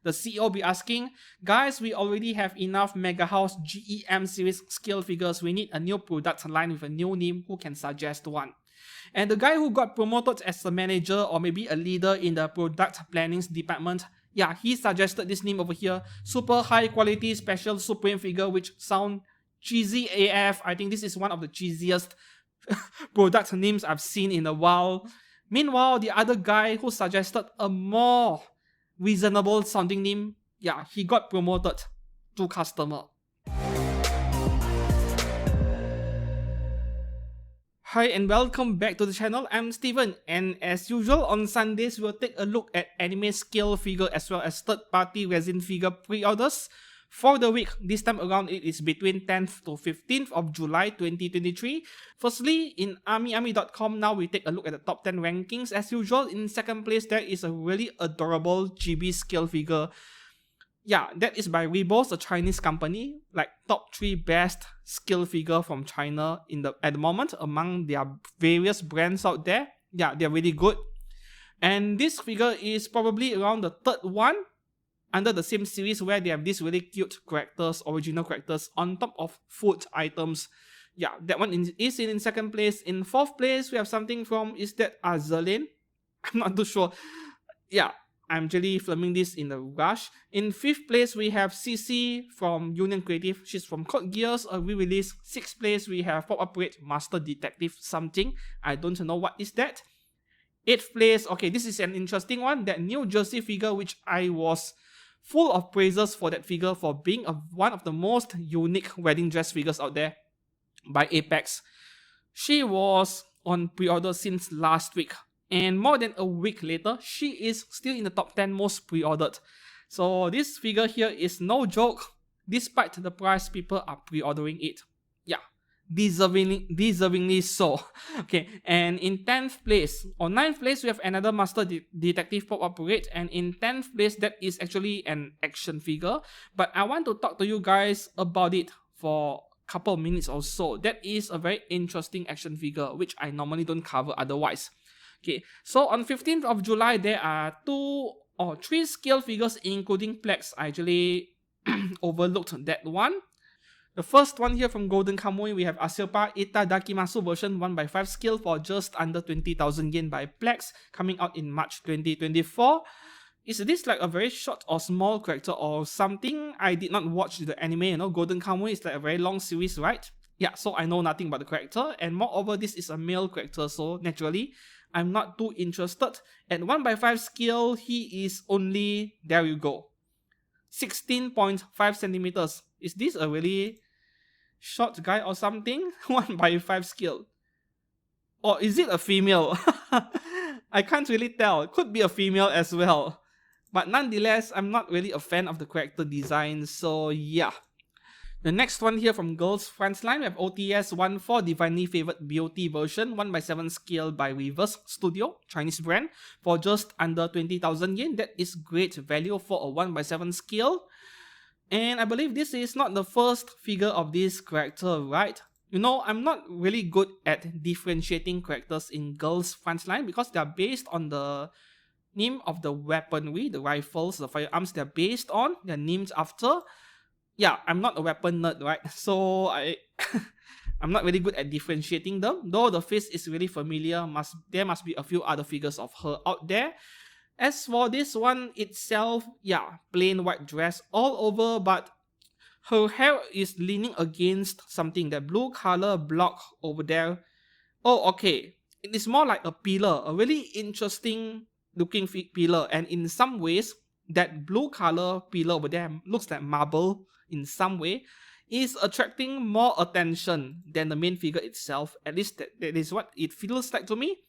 the CEO be asking, guys, we already have enough Megahouse GEM series scale figures. We need a new product line with a new name. Who can suggest one? And the guy who got promoted as a manager or maybe a leader in the product planning department, yeah, he suggested this name over here. Super high quality special Supreme figure, which sound cheesy AF. I think this is one of the cheesiest product names I've seen in a while. Meanwhile, the other guy who suggested a more reasonable sounding name, yeah, he got promoted to customer. Hi and welcome back to the channel. I'm Steven, and as usual on Sundays we'll take a look at anime scale figure as well as third-party resin figure pre-orders for the week. This time around it is between 10th to 15th of July 2023. Firstly, in AmiAmi.com now we take a look at the top 10 rankings. As usual, in second place there is a really adorable chibi scale figure. Yeah, that is by Rebos, a Chinese company, like top 3 best scale figure from China at the moment among their various brands out there. Yeah, they're really good. And this figure is probably around the third one under the same series where they have these really cute characters, original characters on top of food items. Yeah, that one is in second place. In fourth place, we have something from, is that Azur? I'm not too sure. Yeah, I'm really filming this in a rush. In fifth place, we have CC from Union Creative. She's from Code Geass, a re-release. Sixth place, we have Pop Up Rate Master Detective something. I don't know what is that. Eighth place, okay, this is an interesting one. That New Jersey figure, which I was full of praises for that figure for being one of the most unique wedding dress figures out there by Apex. She was on pre-order since last week. And more than a week later, she is still in the top 10 most pre-ordered. So this figure here is no joke. Despite the price, people are pre-ordering it. Yeah, deservingly so. Okay, and in 10th place, or 9th place, we have another Master Detective Pop-Up Parade. And in 10th place, that is actually an action figure. But I want to talk to you guys about it for a couple of minutes or so. That is a very interesting action figure, which I normally don't cover otherwise. Okay, so on 15th of July, there are 2 or 3 scale figures, including Plex. I actually overlooked that one. The first one here from Golden Kamuy, we have Asiopa Itadakimasu version 1/5 scale for just under 20,000 yen by Plex, coming out in March 2024. Is this like a very short or small character or something? I did not watch the anime, Golden Kamuy is like a very long series, right? Yeah, so I know nothing about the character, and moreover, this is a male character, so naturally, I'm not too interested. At 1/5 scale, he is only, there you go, 16.5 centimeters. Is this a really short guy or something? 1/5 scale. Or is it a female? I can't really tell. Could be a female as well. But nonetheless, I'm not really a fan of the character design, so yeah. The next one here from Girls France Line, we have OTS 14 Divinely Favored Beauty version 1/7 scale by Reverse Studio, Chinese brand, for just under 20,000 yen. That is great value for a 1/7 scale. And I believe this is not the first figure of this character, right? I'm not really good at differentiating characters in Girls France Line because they are based on the name of the weaponry, the rifles, the firearms they're based on, they're named after. Yeah, I'm not a weapon nerd, right? So I'm not really good at differentiating them. Though the face is really familiar, there must be a few other figures of her out there. As for this one itself, yeah, plain white dress all over, but her hair is leaning against something, that blue color block over there. Oh, okay. It is more like a pillar, a really interesting looking pillar, and in some ways, that blue color pillar over there looks like marble in some way, is attracting more attention than the main figure itself. At least that is what it feels like to me.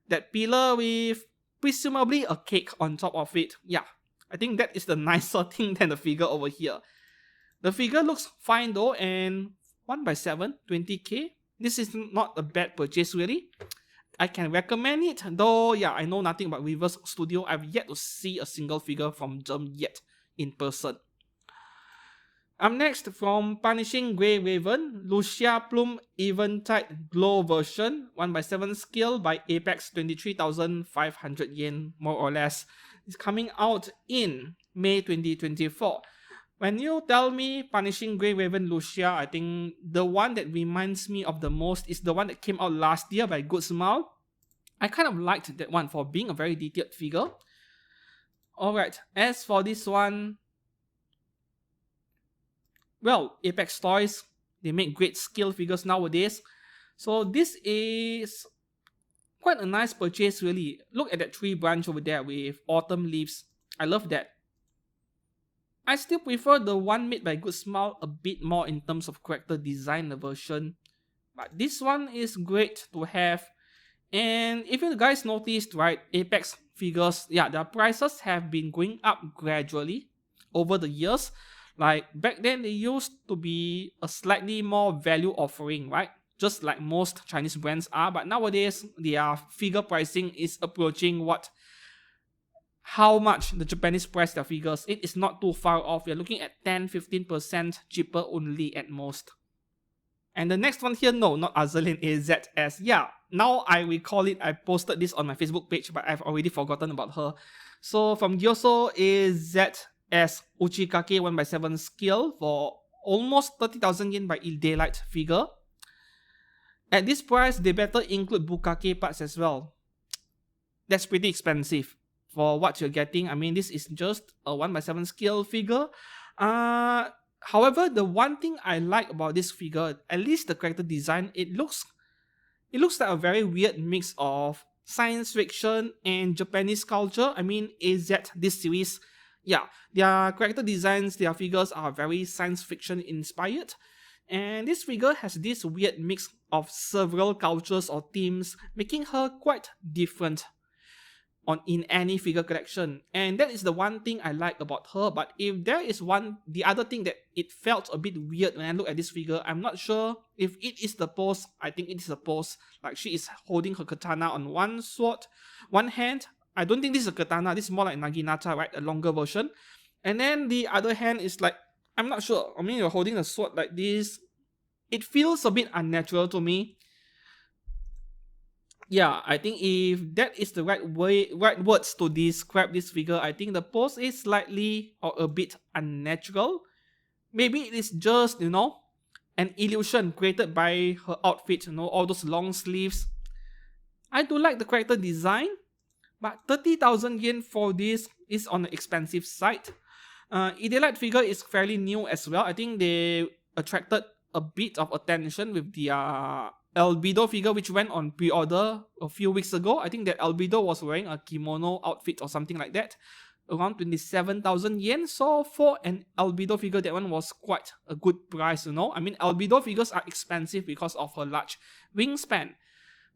That pillar with presumably a cake on top of it. Yeah, I think that is the nicer thing than the figure over here. The figure looks fine though, and 1/7, 20k. This is not a bad purchase really. I can recommend it, though yeah, I know nothing about Reverse Studio. I've yet to see a single figure from them yet in person. Up next, from Punishing Grey Raven, Lucia Plume Eventide Glow version 1/7 scale by Apex, 23,500 yen more or less. It's coming out in May 2024. When you tell me Punishing Grey Raven Lucia, I think the one that reminds me of the most is the one that came out last year by Good Smile. I kind of liked that one for being a very detailed figure. Alright, as for this one, well, Apex Toys, they make great scale figures nowadays. So this is quite a nice purchase really. Look at that tree branch over there with autumn leaves. I love that. I still prefer the one made by Good Smile a bit more in terms of character design version. But this one is great to have. And if you guys noticed, right, Apex figures, yeah, their prices have been going up gradually over the years. Like back then they used to be a slightly more value offering, right? Just like most Chinese brands are, but nowadays their figure pricing is approaching how much the Japanese price their figures. It is not too far off. You're looking at 10-15% cheaper only at most. And the next one here, no, not Azurlane AZS. Yeah, now I recall it. I posted this on my Facebook page, but I've already forgotten about her. So from Gyoso AZS Uchikake 1x7 scale for almost 30,000 yen by Daylight figure. At this price, they better include Bukake parts as well. That's pretty expensive for what you're getting. I mean, this is just a 1x7 scale figure. However, the one thing I like about this figure, at least the character design, it looks like a very weird mix of science fiction and Japanese culture. I mean, this series, yeah, their character designs, their figures are very science fiction inspired. And this figure has this weird mix of several cultures or themes, making her quite different in any figure collection. And that is the one thing I like about her. But if there is the other thing that it felt a bit weird when I look at this figure, I'm not sure if it is the pose. I think it is a pose. Like she is holding her katana on one hand. I don't think this is a katana. This is more like Naginata, right? A longer version. And then the other hand is like, I'm not sure. I mean, you're holding a sword like this. It feels a bit unnatural to me. Yeah, I think if that is the right words to describe this figure, I think the pose is slightly or a bit unnatural. Maybe it is just, an illusion created by her outfit, all those long sleeves. I do like the character design, but 30,000 yen for this is on the expensive side. Idealite figure is fairly new as well. I think they attracted a bit of attention with the Albedo figure, which went on pre-order a few weeks ago. I think that Albedo was wearing a kimono outfit or something like that, around 27,000 yen. So for an Albedo figure, that one was quite a good price, I mean, Albedo figures are expensive because of her large wingspan.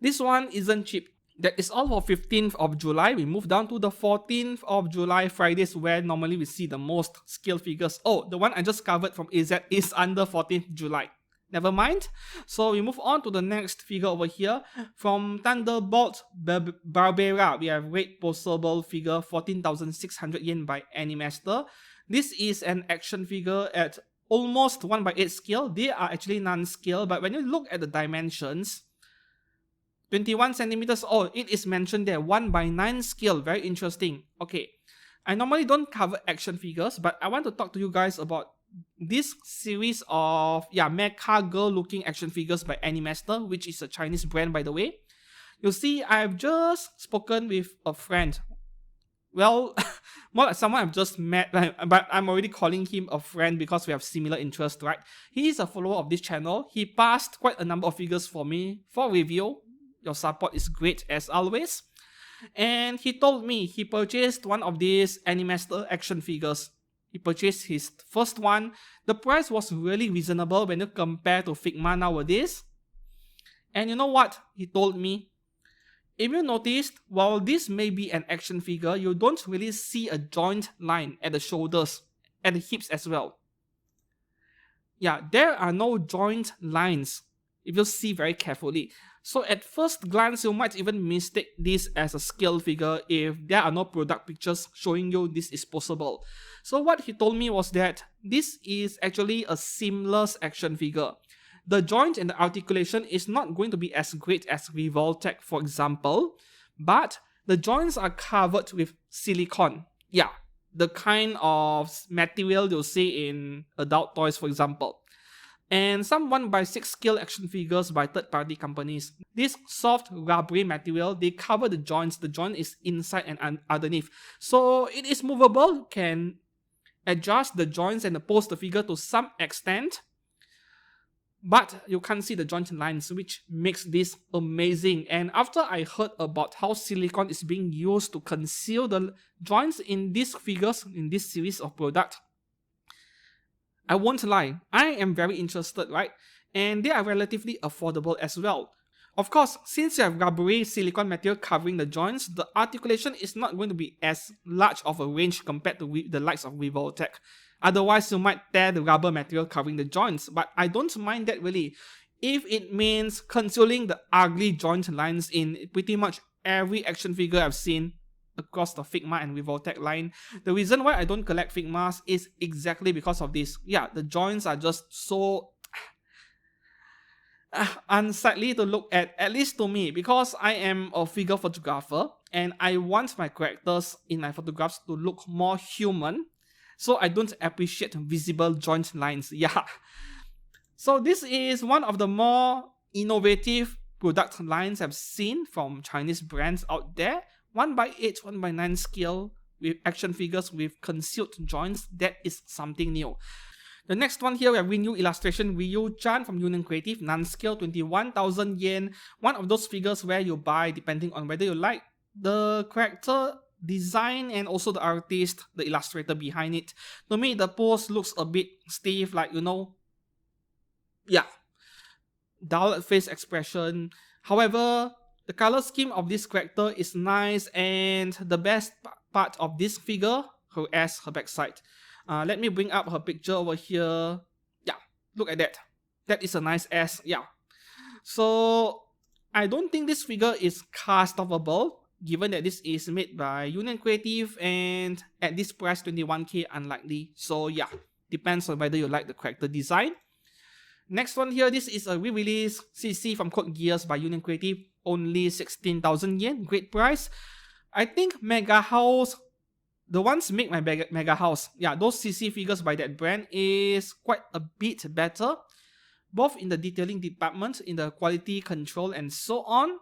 This one isn't cheap. That is all for 15th of July. We move down to the 14th of July, Fridays, where normally we see the most scale figures. Oh, the one I just covered from AZ is under 14th July. Never mind. So we move on to the next figure over here. From Thunderbolt Barbera, we have Red Possible figure, 14,600 yen by Animaster. This is an action figure at almost 1/8 scale. They are actually non-scale, but when you look at the dimensions, 21 centimeters. Oh, it is mentioned there, 1/9 scale. Very interesting. Okay, I normally don't cover action figures, but I want to talk to you guys about this series of mecha girl looking action figures by Animaster, which is a Chinese brand, by the way. You see, I've just spoken with a friend. Well, more like someone I've just met, but I'm already calling him a friend because we have similar interests, right? He is a follower of this channel. He passed quite a number of figures for me for review. Your support is great as always. And he told me he purchased one of these Animaster action figures. He purchased his first one. The price was really reasonable when you compare to Figma nowadays. And you know what he told me? If you noticed, while this may be an action figure, you don't really see a joint line at the shoulders, at the hips as well. Yeah, there are no joint lines if you see very carefully. So at first glance, you might even mistake this as a scale figure if there are no product pictures showing you this is possible. So what he told me was that this is actually a seamless action figure. The joint and the articulation is not going to be as great as Revoltech, for example, but the joints are covered with silicone. Yeah, the kind of material you'll see in adult toys, for example. And some 1x6 scale action figures by third-party companies. This soft rubbery material, they cover the joints. The joint is inside and underneath. So it is movable, can adjust the joints and pose the figure to some extent. But you can't see the joint lines, which makes this amazing. And after I heard about how silicone is being used to conceal the joints in these figures, in this series of products, I won't lie, I am very interested, right? And they are relatively affordable as well. Of course, since you have rubbery silicone material covering the joints, the articulation is not going to be as large of a range compared to the likes of Revoltech. Otherwise, you might tear the rubber material covering the joints, but I don't mind that really. If it means concealing the ugly joint lines in pretty much every action figure I've seen across the Figma and Revoltech line. The reason why I don't collect Figmas is exactly because of this. Yeah, the joints are just so unsightly to look at least to me, because I am a figure photographer and I want my characters in my photographs to look more human. So I don't appreciate visible joint lines. Yeah. So this is one of the more innovative product lines I've seen from Chinese brands out there. 1x8, 1x9 scale with action figures with concealed joints. That is something new. The next one here, we have Ryu illustration, Ryu-chan from Union Creative, non-scale, 21,000 yen. One of those figures where you buy depending on whether you like the character design and also the artist, the illustrator behind it. To me, the pose looks a bit stiff, like, yeah, dull face expression. However, the color scheme of this character is nice, and the best part of this figure, her ass, her backside. Let me bring up her picture over here. Yeah, look at that. That is a nice ass, yeah. So, I don't think this figure is cast offable, given that this is made by Union Creative, and at this price, 21k, unlikely. So yeah, depends on whether you like the character design. Next one here, this is a re-release CC from Code Geass by Union Creative, only 16,000 yen, great price. I think Megahouse, the ones make my Megahouse, yeah, those CC figures by that brand is quite a bit better, both in the detailing department, in the quality control and so on.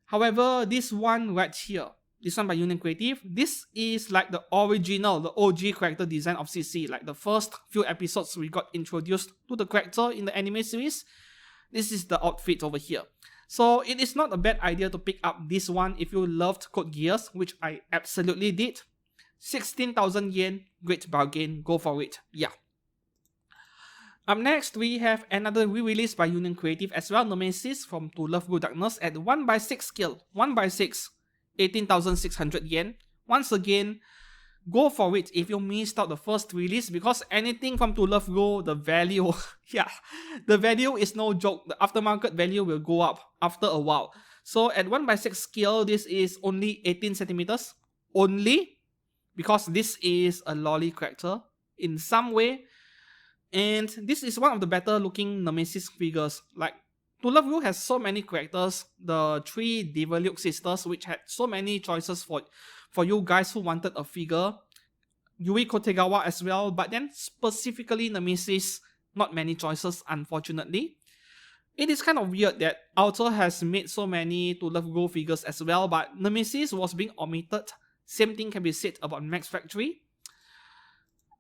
However, this one right here, this one by Union Creative, this is like the original, the OG character design of CC, like the first few episodes we got introduced to the character in the anime series. This is the outfit over here. So it is not a bad idea to pick up this one if you loved Code Geass, which I absolutely did. 16,000 yen, great bargain, go for it, yeah. Up next, we have another re-release by Union Creative as well, Nemesis from To Love Blue Darkness at 1x6 scale, 1x6, 18,600 yen. Once again, go for it if you missed out the first release, because anything from To Love Blue, the value, yeah, the value is no joke. The aftermarket value will go up after a while. So at 1x6 scale, this is only 18 centimeters, only, because this is a lolly character in some way. And this is one of the better looking Nemesis figures. Like, To Love You has so many characters, the 3 Devaluke sisters, which had so many choices for you guys who wanted a figure. Yui Kotegawa as well, but then specifically Nemesis, not many choices, unfortunately. It is kind of weird that Azur has made so many To Love You figures as well, but Nemesis was being omitted. Same thing can be said about Max Factory.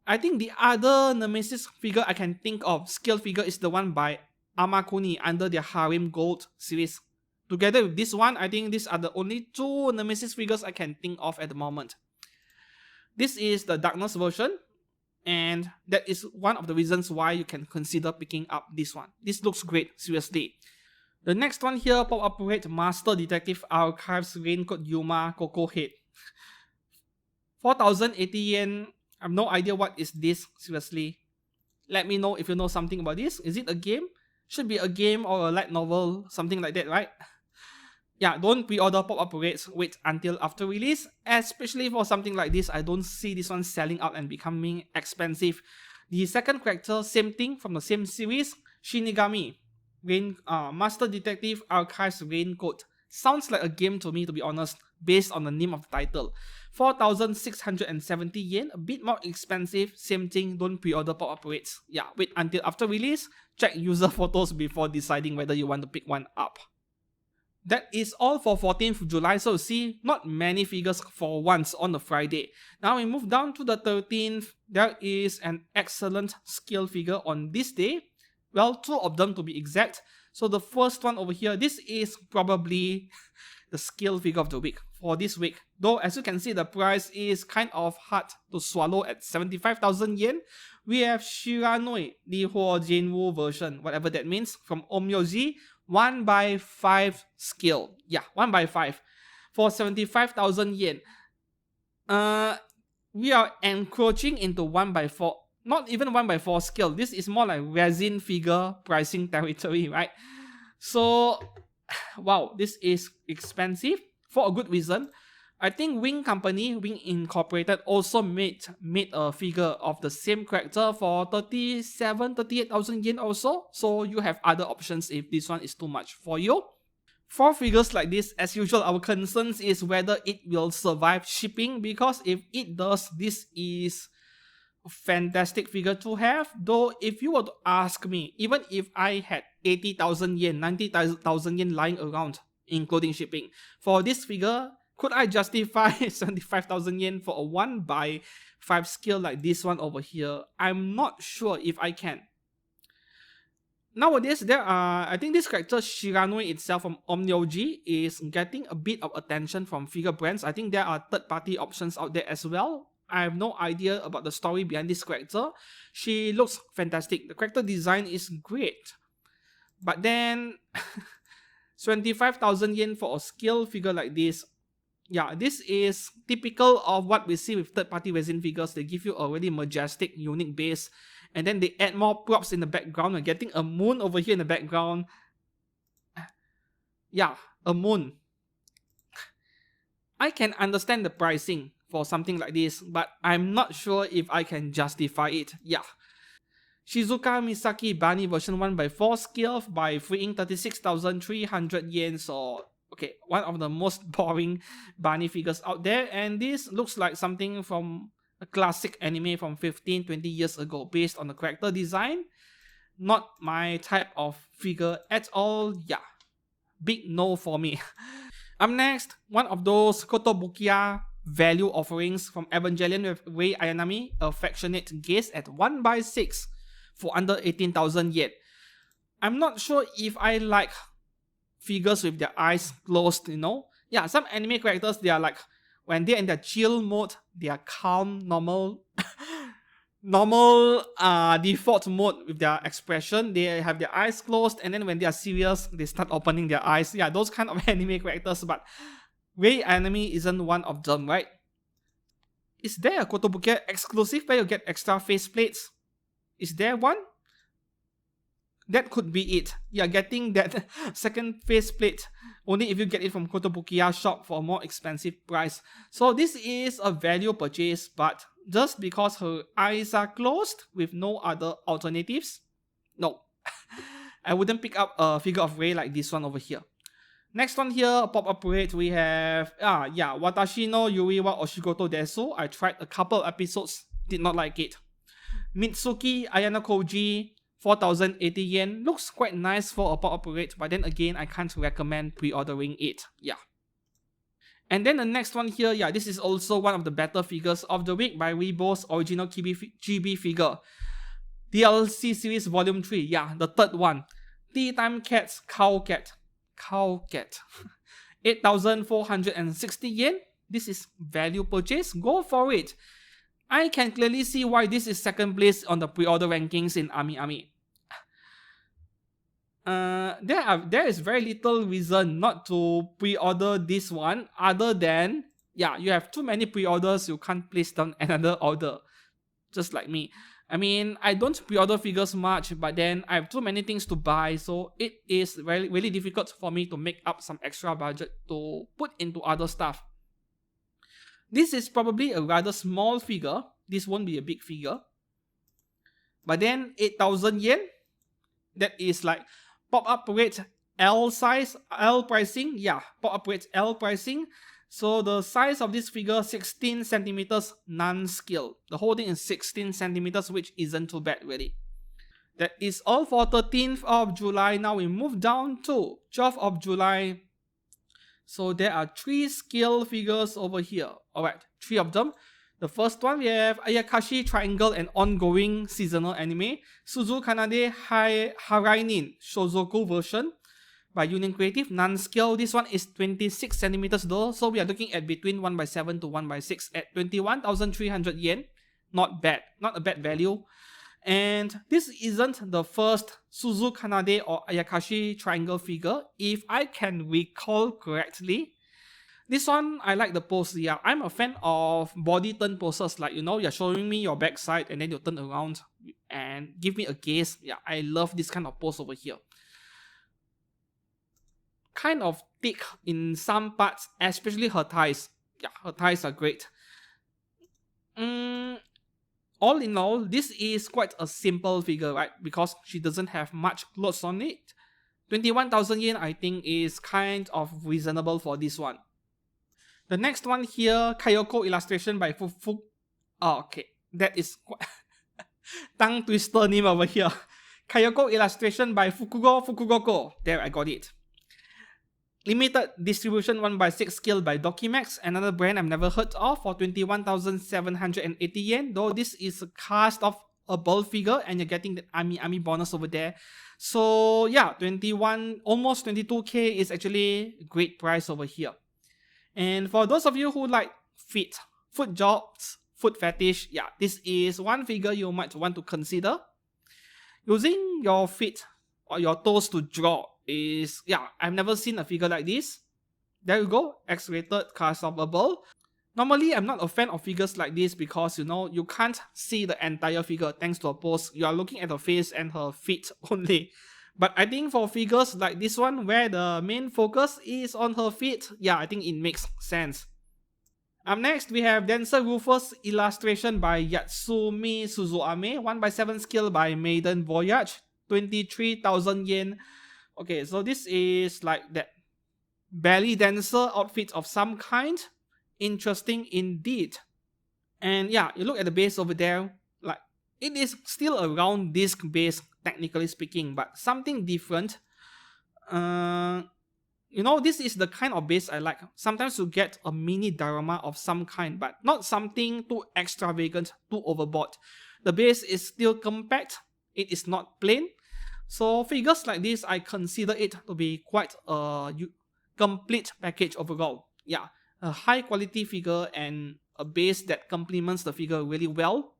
I think the other Nemesis figure I can think of, scale figure, is the one by Amakuni under their Harem Gold series. Together with this one, I think these are the only 2 Nemesis figures I can think of at the moment. This is the Darkness version, and that is one of the reasons why you can consider picking up this one. This looks great, seriously. The next one here, Pop-Up Parade Master Detective Archives Raincoat Yuma Coco Head. 4,080 yen. I have no idea what is this, seriously. Let me know if you know something about this. Is it a game? Should be a game or a light novel, something like that, right? Yeah, don't pre-order Pop-Up Parades, wait until after release. Especially for something like this, I don't see this one selling out and becoming expensive. The second character, same thing from the same series, Shinigami, Master Detective Archives Raincoat. Sounds like a game to me, to be honest. based on the name of the title. 4,670 yen, a bit more expensive. Same thing, don't pre-order pop-up rates. Yeah, wait until after release, check user photos before deciding whether you want to pick one up. That is all for 14th July, so see, not many figures for once on the Friday. Now we move down to the 13th, there is an excellent skill figure on this day. Well, 2 of them to be exact. So the first one over here, this is probably the skill figure of the week for this week. Though as you can see, the price is kind of hard to swallow at 75,000 yen. We have Shiranui, the Huo Jinwu version, whatever that means, from Omyoji. 1/5 skill. Yeah, 1/5 for 75,000 yen. We are encroaching into 1/4, not even 1/4 skill. This is more like resin figure pricing territory, right? So, wow, this is expensive for a good reason. I think Wing Company, Wing Incorporated, also made a figure of the same character for 38,000 yen also. So you have other options if this one is too much for you. For figures like this, as usual, our concerns is whether it will survive shipping, because if it does, this is a fantastic figure to have. Though if you were to ask me, even if I had 80,000 yen, 90,000 yen lying around, including shipping, for this figure, could I justify 75,000 yen for a 1/5 skill like this one over here? I'm not sure if I can. Nowadays, there are, I think this character Shiranui itself from Omyoji is getting a bit of attention from figure brands. I think there are third-party options out there as well. I have no idea about the story behind this character. She looks fantastic. The character design is great. But then, 25,000 yen for a skill figure like this, yeah, this is typical of what we see with third-party resin figures. They give you a really majestic, unique base, and then they add more props in the background. We're getting a moon over here in the background. Yeah, a moon. I can understand the pricing for something like this, but I'm not sure if I can justify it. Yeah. Shizuka Misaki Bunny version 1/4 skill by freeing 36,300 yen. So, okay, one of the most boring bunny figures out there, and this looks like something from a classic anime from 15-20 years ago based on the character design. Not my type of figure at all. Yeah, big no for me. Up next, one of those Kotobukiya value offerings from Evangelion with Rei Ayanami, Affectionate Gaze at 1/6 for under 18,000 yen. I'm not sure if I like figures with their eyes closed, you know. Yeah, some anime characters, they are like, when they're in their chill mode, they are calm, normal, default mode with their expression. They have their eyes closed, and then when they are serious, they start opening their eyes. Yeah, those kind of anime characters, but Rei Ayanami isn't one of them, right? Is there a Kotobukiya exclusive where you get extra faceplates? Is there one? That could be it. Yeah, getting that second faceplate only if you get it from Kotobukiya shop for a more expensive price. So this is a value purchase, but just because her eyes are closed with no other alternatives, no. I wouldn't pick up a figure of Rei like this one over here. Next one here, pop-up rate, we have, Watashi no Yuri wa Oshigoto Desu. I tried a couple episodes, did not like it. Mitsuki Ayano Koji, 4,080 yen. Looks quite nice for a pop-up rate, but then again, I can't recommend pre-ordering it. Yeah. And then the next one here, yeah, this is also one of the better figures of the week by Weibo's original GB figure. DLC series volume 3, yeah, the third one. Tea Time Cat's Cow Cat. 8,460 yen. This is value purchase. Go for it. I can clearly see why this is second place on the pre-order rankings in Ami. There is very little reason not to pre-order this one, other than, yeah, you have too many pre-orders, you can't place down another order. Just like me. I mean, I don't pre-order figures much, but then I have too many things to buy, so it is really difficult for me to make up some extra budget to put into other stuff. This is probably a rather small figure. This won't be a big figure. But then 8,000 yen, that is like pop-up rate L size, L pricing. Yeah, pop-up rate L pricing. So the size of this figure, 16 centimeters non-scale. The whole thing is 16 centimeters, which isn't too bad really. That is all for 13th of July. Now we move down to 12th of July. So there are 3 scale figures over here. Alright, 3 of them. The first one, we have Ayakashi Triangle, an ongoing seasonal anime. Suzu Kanade Harainin Shozoku version by Union Creative, non-scale. This one is 26 centimeters though, so we are looking at between 1/7 to 1/6 at 21,300 yen. Not bad, not a bad value. And this isn't the first Suzu Kanade or Ayakashi Triangle figure, if I can recall correctly. This one, I like the pose. Yeah, I'm a fan of body turn poses, like, you know, you're showing me your backside and then you turn around and give me a gaze. Yeah, I love this kind of pose over here. Kind of thick in some parts, especially her thighs. Yeah, her thighs are great. All in all, this is quite a simple figure, right? Because she doesn't have much clothes on it. 21,000 yen, I think, is kind of reasonable for this one. The next one here, Kayoko illustration by Fufu. Oh, okay, that is quite tongue twister name over here. Kayoko illustration by Fukugoko. There, I got it. Limited distribution 1/6 scale by Dokimax, another brand I've never heard of, for 21,780 yen. Though this is a cast of a bull figure and you're getting the Ami bonus over there. So yeah, 21, almost 22k is actually a great price over here. And for those of you who like foot jobs, foot fetish, yeah, this is one figure you might want to consider. Using your feet or your toes to draw is, yeah, I've never seen a figure like this. There you go, X-rated cast of a bull. Normally, I'm not a fan of figures like this because, you know, you can't see the entire figure thanks to a pose. You are looking at her face and her feet only. But I think for figures like this one, where the main focus is on her feet, yeah, I think it makes sense. Up next, we have Dancer Rufus illustration by Yatsumi Suzuame, 1/7 scale by Maiden Voyage, 23,000 yen. Okay, so this is like that belly dancer outfit of some kind. Interesting indeed. And yeah, you look at the base over there, like it is still a round disc base, technically speaking, but something different. You know, this is the kind of base I like. Sometimes you get a mini diorama of some kind, but not something too extravagant, too overboard. The base is still compact, it is not plain. So figures like this, I consider it to be quite a complete package overall. Yeah, a high quality figure and a base that complements the figure really well.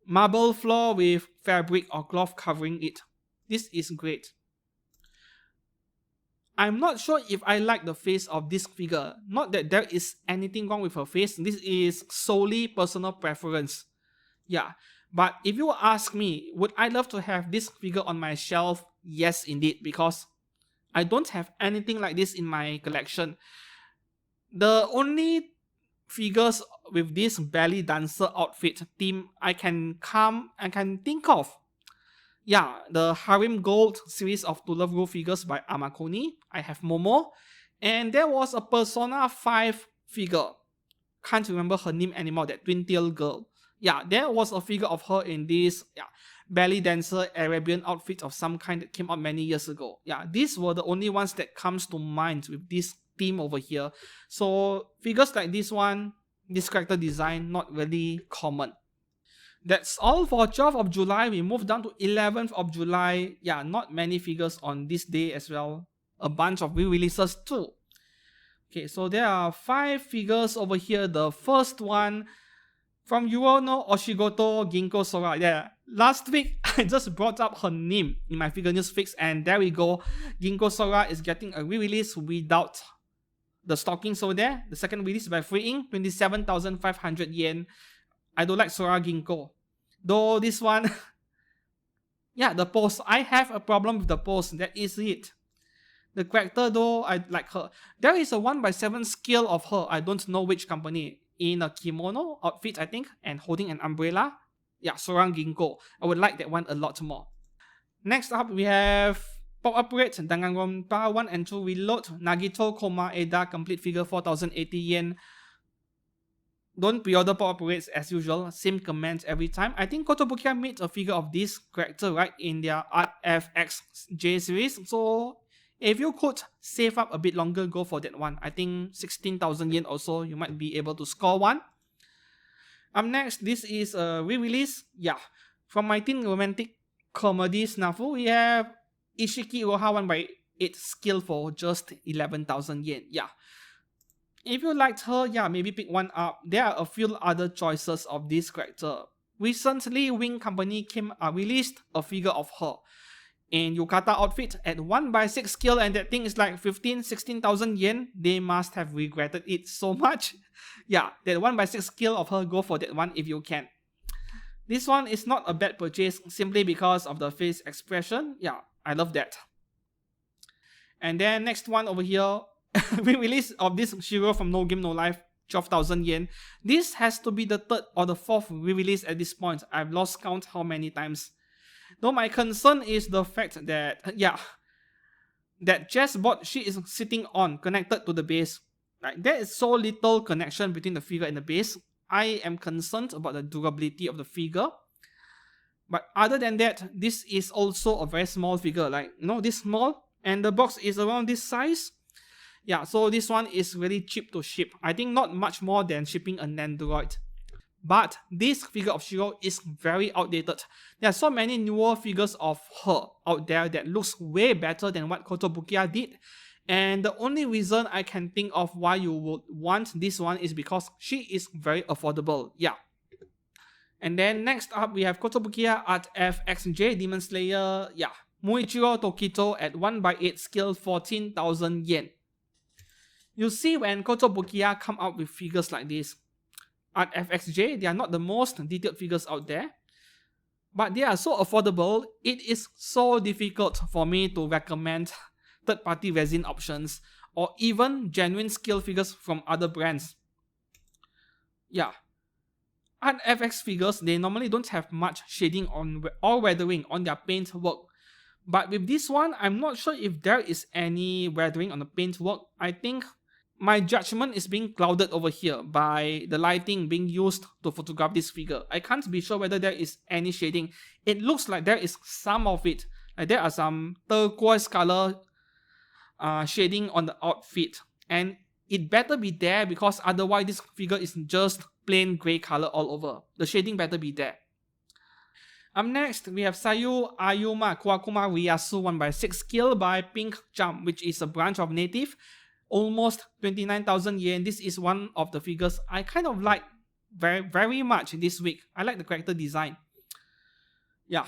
Marble floor with fabric or cloth covering it. This is great. I'm not sure if I like the face of this figure. Not that there is anything wrong with her face. This is solely personal preference. Yeah. But if you ask me, would I love to have this figure on my shelf? Yes, indeed. Because I don't have anything like this in my collection. The only figures with this belly dancer outfit theme I can think of, yeah, the Harem Gold series of To Love Ru figures by Amakuni. I have Momo. And there was a Persona 5 figure. Can't remember her name anymore, that twin tail girl. Yeah, there was a figure of her in this belly dancer Arabian outfit of some kind that came out many years ago. Yeah, these were the only ones that comes to mind with this theme over here. So figures like this one, this character design, not really common. That's all for 12th of July. We move down to 11th of July. Yeah, not many figures on this day as well. A bunch of re-releases too. Okay, so there are 5 figures over here. The first one from Yuro no Oshigoto Ginko Sora. Yeah, last week I just brought up her name in my figure news fix, and there we go. Ginko Sora is getting a re-release without the stockings over there. The second release by Free Ink, 27,500 yen. I don't like Sora Ginko. Though this one, yeah, the pose. I have a problem with the pose. That is it. The character though, I like her. There is a 1/7 scale of her. I don't know which company. In a kimono outfit, I think, and holding an umbrella. Yeah, Sora Ginko. I would like that one a lot more. Next up, we have Pop-up rate, Danganronpa 1 and 2 Reload, Nagito Koma Eda complete figure 4080 yen. Don't pre-order pop-up rates as usual, same comments every time. I think Kotobukiya made a figure of this character, right, in their Art FXJ series. So if you could save up a bit longer, go for that one. I think 16,000 yen or so, you might be able to score one. Up next, this is a re-release. Yeah, from my teen romantic comedy Snafu, we have Ishiki Roha 1/8 skill for just 11,000 yen. Yeah. If you liked her, yeah, maybe pick one up. There are a few other choices of this character. Recently, Wing Company released a figure of her in Yukata outfit at 1/6 skill, and that thing is like 16,000 yen. They must have regretted it so much. Yeah, that 1/6 skill of her, go for that one if you can. This one is not a bad purchase simply because of the face expression. Yeah, I love that. And then next one over here, re-release of this Shiro from No Game No Life, 12,000 yen. This has to be the third or the fourth re-release at this point. I've lost count how many times. Though my concern is the fact that, yeah, that chessboard she is sitting on connected to the base. Like, there is so little connection between the figure and the base. I am concerned about the durability of the figure. But other than that, this is also a very small figure. Like, this small, and the box is around this size. Yeah, so this one is really cheap to ship. I think not much more than shipping an Android. But this figure of Shiro is very outdated. There are so many newer figures of her out there that looks way better than what Kotobukiya did. And the only reason I can think of why you would want this one is because she is very affordable. Yeah. And then next up, we have Kotobukiya Art FXJ Demon Slayer. Yeah. Muichiro Tokito at 1/8 skill, 14,000 yen. You see, when Kotobukiya come out with figures like this, Art FXJ, they are not the most detailed figures out there, but they are so affordable, it is so difficult for me to recommend third-party resin options or even genuine scale figures from other brands. Yeah. Art FX figures, they normally don't have much shading or weathering on their paint work. But with this one, I'm not sure if there is any weathering on the paint work. I think my judgment is being clouded over here by the lighting being used to photograph this figure. I can't be sure whether there is any shading. It looks like there is some of it. Like there are some turquoise color shading on the outfit. And it better be there because otherwise this figure is just plain grey color all over. The shading better be there. Up next, we have Sayu Ayuma Kuwakuma Ryasu 1/6 skill by Pink Jump, which is a branch of Native. Almost 29,000 yen. This is one of the figures I kind of like very much this week. I like the character design. Yeah.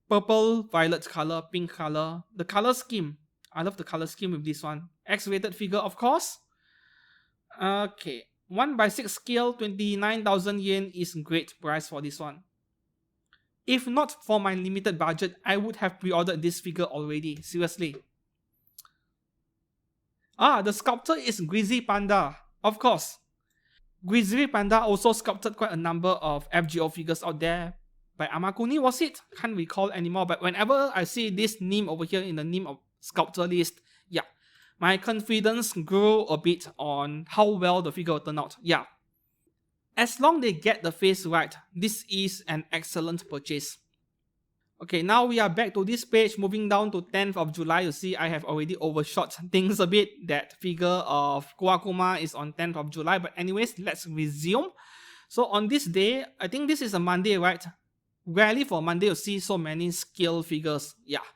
Purple, violet color, pink color. The color scheme. I love the color scheme with this one. X-rated figure, of course. Okay. 1/6 scale, 29,000 yen is great price for this one. If not for my limited budget, I would have pre-ordered this figure already. Seriously. The sculptor is Grizzly Panda. Of course. Grizzly Panda also sculpted quite a number of FGO figures out there. By Amakuni, was it? Can't recall anymore. But whenever I see this name over here in the name of sculptor list, yeah, my confidence grew a bit on how well the figure will turn out. Yeah. As long as they get the face right, this is an excellent purchase. Okay, now we are back to this page, moving down to 10th of July. You see, I have already overshot things a bit. That figure of Kuwakuma is on 10th of July. But anyways, let's resume. So on this day, I think this is a Monday, right? Rarely for Monday you see so many scale figures. Yeah.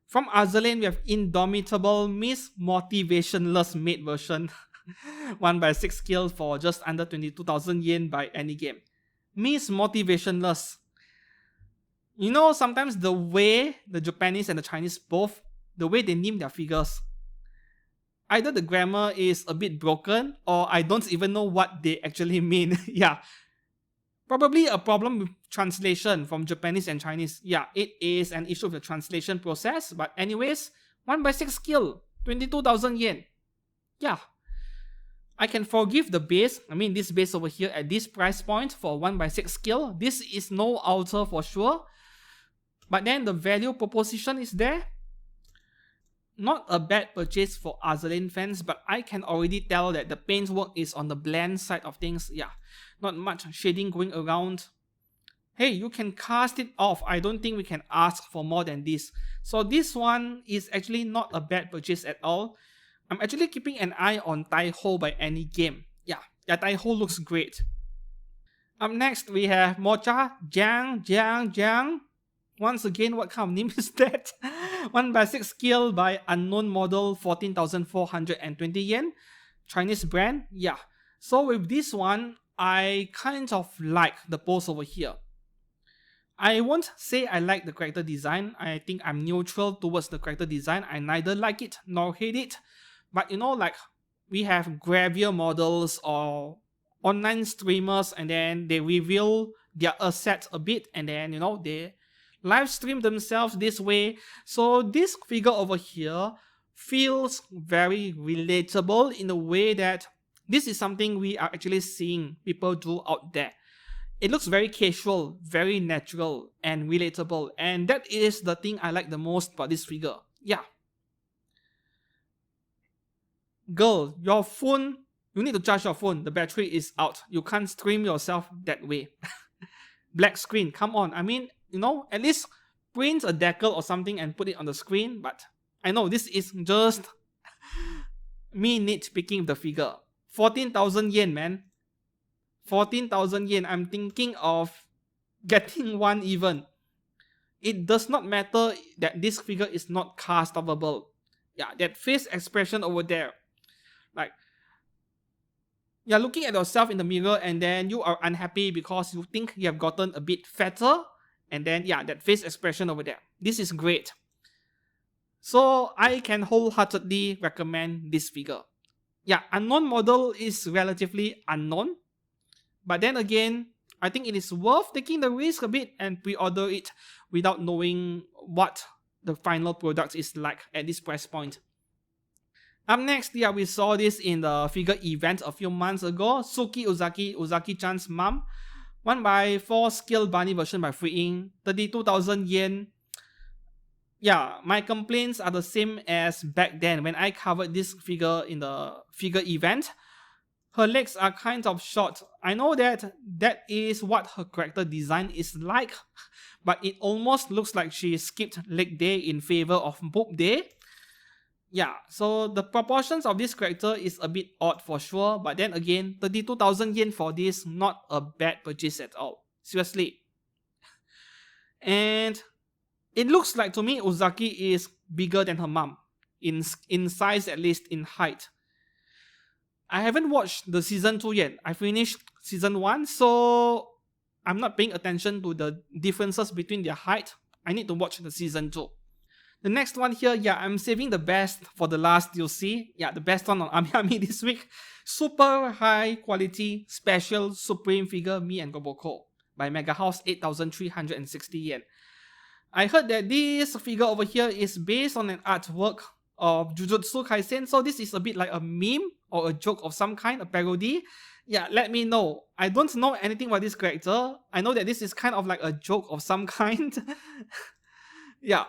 From Azur, we have Indomitable Miss Motivationless Maid version. 1/6 scale for just under 22,000 yen by any game. Miss Motivationless. You know, sometimes the way the Japanese and the Chinese both, the way they name their figures, either the grammar is a bit broken or I don't even know what they actually mean. Yeah. Probably a problem with translation from Japanese and Chinese. Yeah, it is an issue of the translation process. But anyways, 1/6 skill, 22,000 yen. Yeah. I can forgive the base. I mean, this base over here at this price point for 1/6 skill. This is no altar for sure. But then the value proposition is there. not a bad purchase for Azur fans, but I can already tell that the paintwork is on the bland side of things. Yeah, not much shading going around. Hey, you can cast it off. I don't think we can ask for more than this. So this one is actually not a bad purchase at all. I'm actually keeping an eye on Taiho by any game. Yeah, Taiho looks great. Up next, we have Mocha Jiang. Once again, what kind of name is that? 1/6 skill by unknown model, 14,420 yen. Chinese brand, yeah. So with this one, I kind of like the pose over here. I won't say I like the character design. I think I'm neutral towards the character design. I neither like it nor hate it. But you know, like we have Gravure models or online streamers, and then they reveal their assets a bit, and then you know they live stream themselves this way. So this figure over here feels very relatable in a way that this is something we are actually seeing people do out there. It looks very casual, very natural, and relatable, and that is the thing I like the most about this figure. Yeah. Girl, your phone, you need to charge your phone. The battery is out. You can't stream yourself that way. Black screen, come on. I mean, you know, at least print a decal or something and put it on the screen. But I know this is just me nitpicking the figure. 14,000 yen, man. 14,000 yen. I'm thinking of getting one even. It does not matter that this figure is not cast-offable. Yeah, that face expression over there. Like, you're looking at yourself in the mirror and then you are unhappy because you think you have gotten a bit fatter. And then, yeah, that face expression over there. This is great. So, I can wholeheartedly recommend this figure. Yeah, unknown model is relatively unknown. But then again, I think it is worth taking the risk a bit and pre-order it without knowing what the final product is like at this price point. Up next, yeah, we saw this in the figure event a few months ago. Suki Uzaki-chan's mom. 1/4 scale bunny version by Freeing. 32,000 yen. Yeah, my complaints are the same as back then when I covered this figure in the figure event. Her legs are kind of short. I know that is what her character design is like, but it almost looks like she skipped leg day in favor of boob day. Yeah, so the proportions of this character is a bit odd for sure, but then again, 32,000 yen for this, not a bad purchase at all. Seriously. And it looks like to me Uzaki is bigger than her mom, in size, at least in height. I haven't watched the season 2 yet. I finished season 1, so I'm not paying attention to the differences between their height. I need to watch the season 2. The next one here, yeah, I'm saving the best for the last DLC. Yeah, the best one on Ami this week. Super high quality special supreme figure Me and Roboco by Megahouse, 8,360 yen. I heard that this figure over here is based on an artwork of Jujutsu Kaisen, so this is a bit like a meme or a joke of some kind, a parody. Yeah, let me know. I don't know anything about this character. I know that this is kind of like a joke of some kind. Yeah.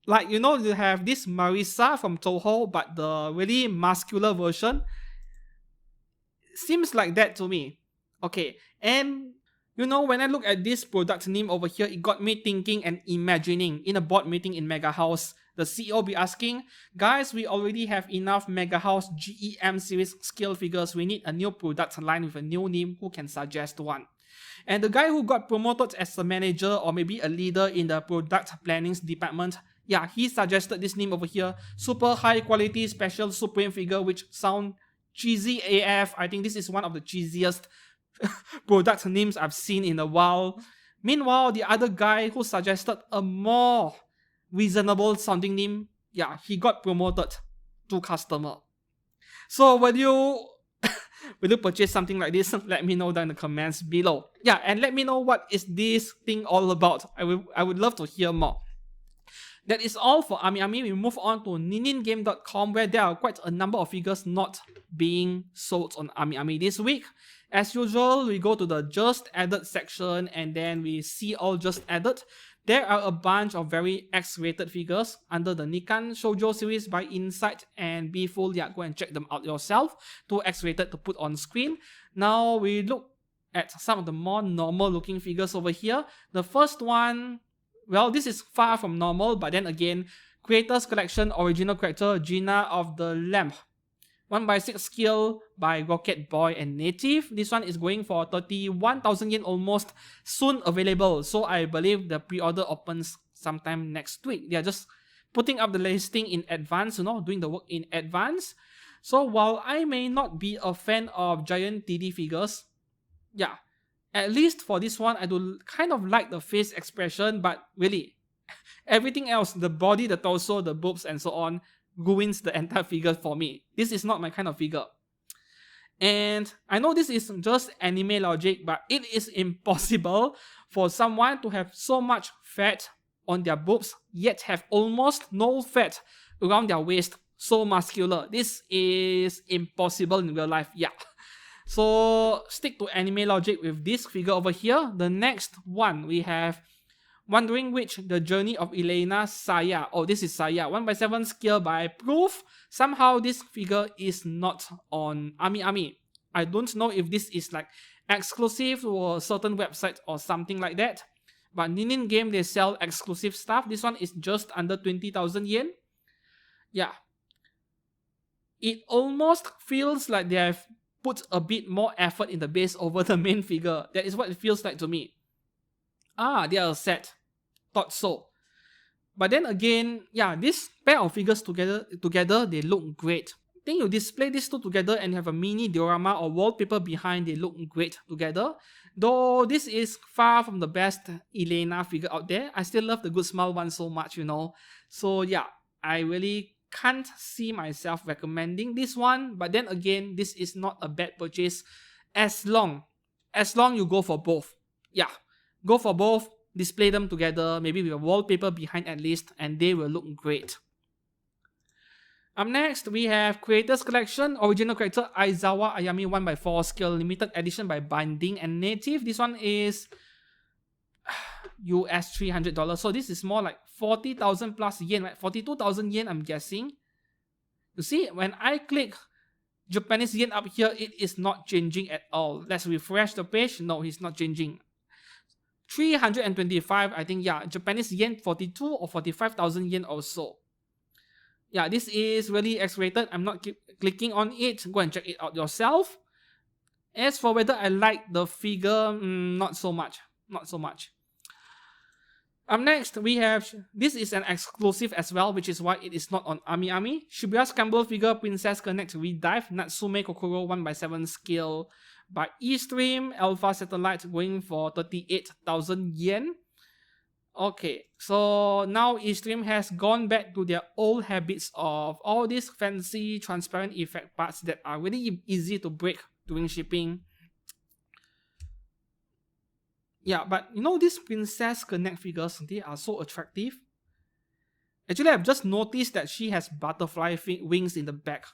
Like, you know, you have this Marisa from Toho, but the really muscular version. Seems like that to me. Okay, and you know, when I look at this product name over here, it got me thinking and imagining in a board meeting in Megahouse, the CEO be asking, guys, we already have enough Megahouse GEM series scale figures. We need a new product line with a new name. Who can suggest one? And the guy who got promoted as a manager or maybe a leader in the product planning department, yeah, he suggested this name over here. Super high quality special supreme figure, which sound cheesy AF. I think this is one of the cheesiest product names I've seen in a while. Meanwhile, the other guy who suggested a more reasonable sounding name, yeah, he got promoted to customer. So will you purchase something like this? Let me know down in the comments below. Yeah, and let me know what is this thing all about. I would love to hear more. That is all for Ami. We move on to niningame.com, where there are quite a number of figures not being sold on Ami this week. As usual, we go to the just added section and then we see all just added. There are a bunch of very X-rated figures under the Nikan Shoujo series by Insight and Be Full. Yeah, go and check them out yourself. Too X-rated to put on screen. Now we look at some of the more normal looking figures over here. The first one, well, this is far from normal, but then again, Creators Collection original character Gina of the Lamp. 1x6 scale by Rocket Boy and Native. This one is going for 31,000 yen almost, soon available. So I believe the pre-order opens sometime next week. They are just putting up the listing in advance, doing the work in advance. So while I may not be a fan of giant TD figures, yeah, at least for this one, I do kind of like the face expression, but really, everything else, the body, the torso, the boobs, and so on, ruins the entire figure for me. This is not my kind of figure. And I know this is just anime logic, but it is impossible for someone to have so much fat on their boobs, yet have almost no fat around their waist, so muscular. This is impossible in real life, yeah. So stick to anime logic with this figure over here. The next one, we have Wondering Which, The Journey of Elena Saya. Oh, this is Saya. 1x7 scale by Proof. Somehow this figure is not on Ami. I don't know if this is like exclusive to a certain website or something like that. But Ninin Game, they sell exclusive stuff. This one is just under 20,000 yen. Yeah. It almost feels like they have put a bit more effort in the base over the main figure. That is what it feels like to me. Ah, they are a set. Thought so. But then again, yeah, this pair of figures together, they look great. I think you display these two together and you have a mini diorama or wallpaper behind, they look great together. Though this is far from the best Elena figure out there, I still love the Good Smile one so much, So yeah, I really can't see myself recommending this one. But then again, this is not a bad purchase as long you go for both. Yeah. Go for both, display them together, maybe with a wallpaper behind at least, and they will look great. Up next, we have Creators Collection, original character Aizawa Ayami 1x4 scale, limited edition by Binding and Native. This one is US $300, so this is more like 40,000 plus yen, right? 42,000 yen, I'm guessing. You see, when I click Japanese yen up here, it is not changing at all. Let's refresh the page. No, it's not changing. 325, I think, yeah, Japanese yen 42 or 45,000 yen or so. Yeah, this is really X-rated. I'm not clicking on it. Go and check it out yourself. As for whether I like the figure, not so much. Not so much. Up next, we have, this is an exclusive as well, which is why it is not on Ami. Shibuya Scramble figure Princess Connect Redive, Natsume Kokoro 1x7 scale by Eastream, Alpha Satellite, going for 38,000 yen. Okay, so now Eastream has gone back to their old habits of all these fancy transparent effect parts that are really easy to break during shipping. Yeah, but these Princess Connect figures, they are so attractive. Actually, I've just noticed that she has butterfly wings in the back.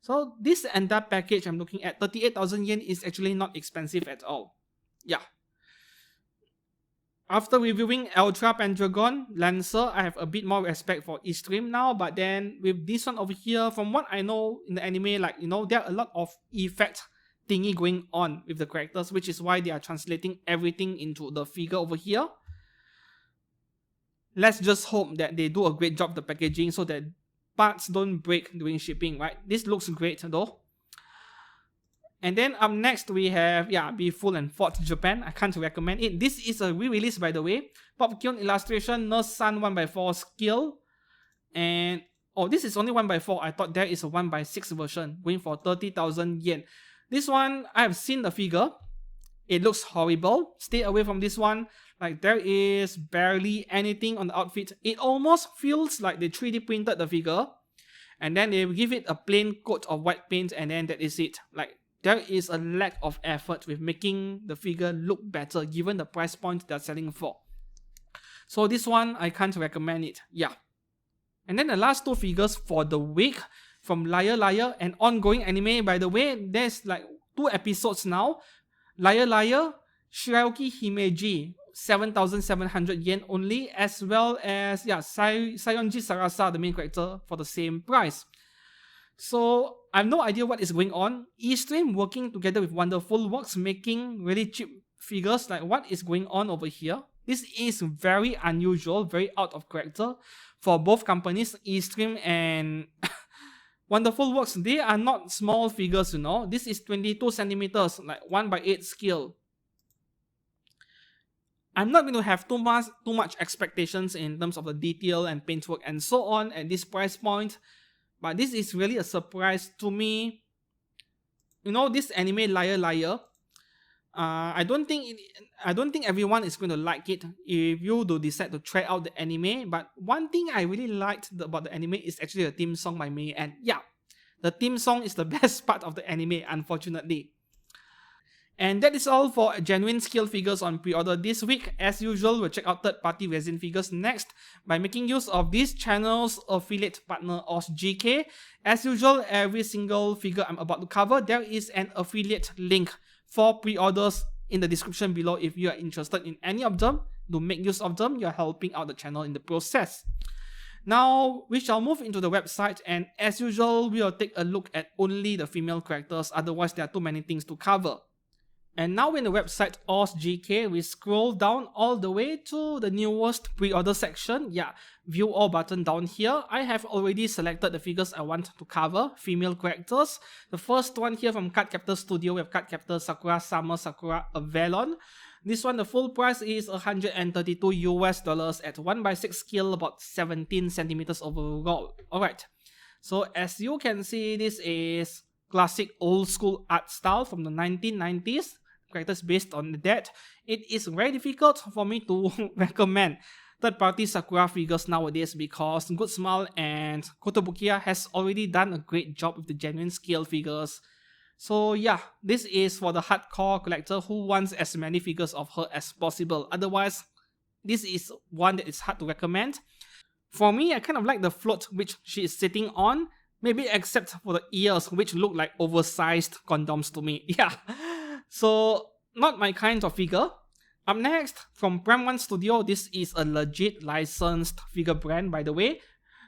So this entire package I'm looking at, 38,000 yen, is actually not expensive at all. Yeah. After reviewing Ultra Pendragon Lancer, I have a bit more respect for Eastream now. But then with this one over here, from what I know in the anime, like, there are a lot of effect thingy going on with the characters, which is why they are translating everything into the figure over here. Let's just hope that they do a great job of the packaging so that parts don't break during shipping, right? This looks great though. And then up next we have, Be Full and Fort Japan. I can't recommend it. This is a re-release, by the way. Popcorn illustration, Nurse Sun 1x4 scale. And, this is only 1x4. I thought there is a 1x6 version going for 30,000 yen. This one, I have seen the figure. It looks horrible. Stay away from this one. Like, there is barely anything on the outfit. It almost feels like they 3D printed the figure and then they give it a plain coat of white paint and then that is it. Like, there is a lack of effort with making the figure look better given the price point they're selling for. So this one, I can't recommend it. Yeah. And then the last two figures for the week from Liar Liar, an ongoing anime, by the way. There's like 2 episodes now. Liar Liar, Shirayuki Himeji, 7,700 yen only, as well as Sayonji Sarasa, the main character, for the same price. So I have no idea what is going on. Eastream working together with Wonderful Works making really cheap figures. Like, what is going on over here? This is very unusual, very out of character for both companies, Eastream and Wonderful Works. They are not small figures, you know. This is 22 centimeters, like 1/8 scale. I'm not going to have too much expectations in terms of the detail and paintwork and so on at this price point. But this is really a surprise to me. You know, this anime Liar Liar, I don't think everyone is going to like it if you do decide to try out the anime. But one thing I really liked about the anime is actually the theme song by Mei. And yeah, the theme song is the best part of the anime, unfortunately. And that is all for genuine scale figures on pre-order this week. As usual, we'll check out third-party resin figures next by making use of this channel's affiliate partner, OzGK. As usual, every single figure I'm about to cover, there is an affiliate link for pre-orders in the description below. If you are interested in any of them, do make use of them. You're helping out the channel in the process. Now, we shall move into the website, and as usual, we will take a look at only the female characters, otherwise there are too many things to cover. And now in the website OzGK, we scroll down all the way to the newest pre-order section. Yeah, view all button down here. I have already selected the figures I want to cover, female characters. The first one here from Cardcaptor Studio, we have Cardcaptor Sakura Summer Sakura Avalon. This one, the full price is $132 US at 1/6 scale, about 17 centimeters overall. Alright, so as you can see, this is classic old school art style from the 1990s. Characters based on that. It is very difficult for me to recommend third-party Sakura figures nowadays because Good Smile and Kotobukiya has already done a great job with the genuine scale figures. So yeah, this is for the hardcore collector who wants as many figures of her as possible. Otherwise, this is one that is hard to recommend. For me, I kind of like the float which she is sitting on, maybe except for the ears, which look like oversized condoms to me. Yeah. So, not my kind of figure. Up next, from Prime 1 Studio, this is a legit licensed figure brand, by the way.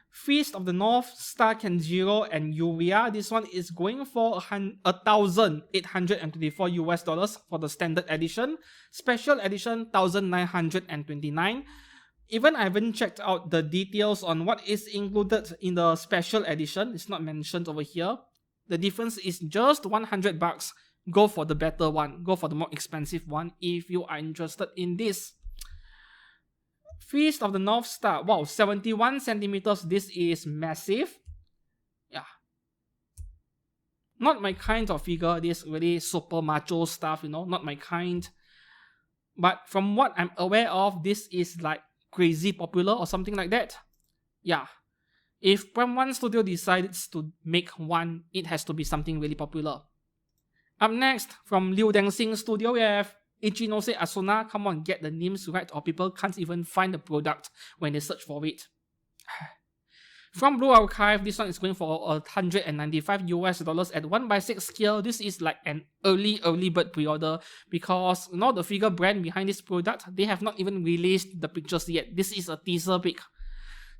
Feast of the North, Star Kenjiro, and Yuria. This one is going for $1,824 US for the standard edition. Special edition, $1,929. Even I haven't checked out the details on what is included in the special edition. It's not mentioned over here. The difference is just 100 bucks. Go for the better one. Go for the more expensive one if you are interested in this. Feast of the North Star. Wow, 71 centimeters. This is massive. Yeah. Not my kind of figure. This really super macho stuff, you know. Not my kind. But from what I'm aware of, this is like crazy popular or something like that. Yeah. If Prime 1 Studio decides to make one, it has to be something really popular. Up next, from Liu Dengxing Studio, we have Ichinose Asuna. Come on, get the names right or people can't even find the product when they search for it. From Blue Archive, this one is going for $195 US at 1/6 scale. This is like an early bird pre-order because, you know, the figure brand behind this product, they have not even released the pictures yet. This is a teaser pic.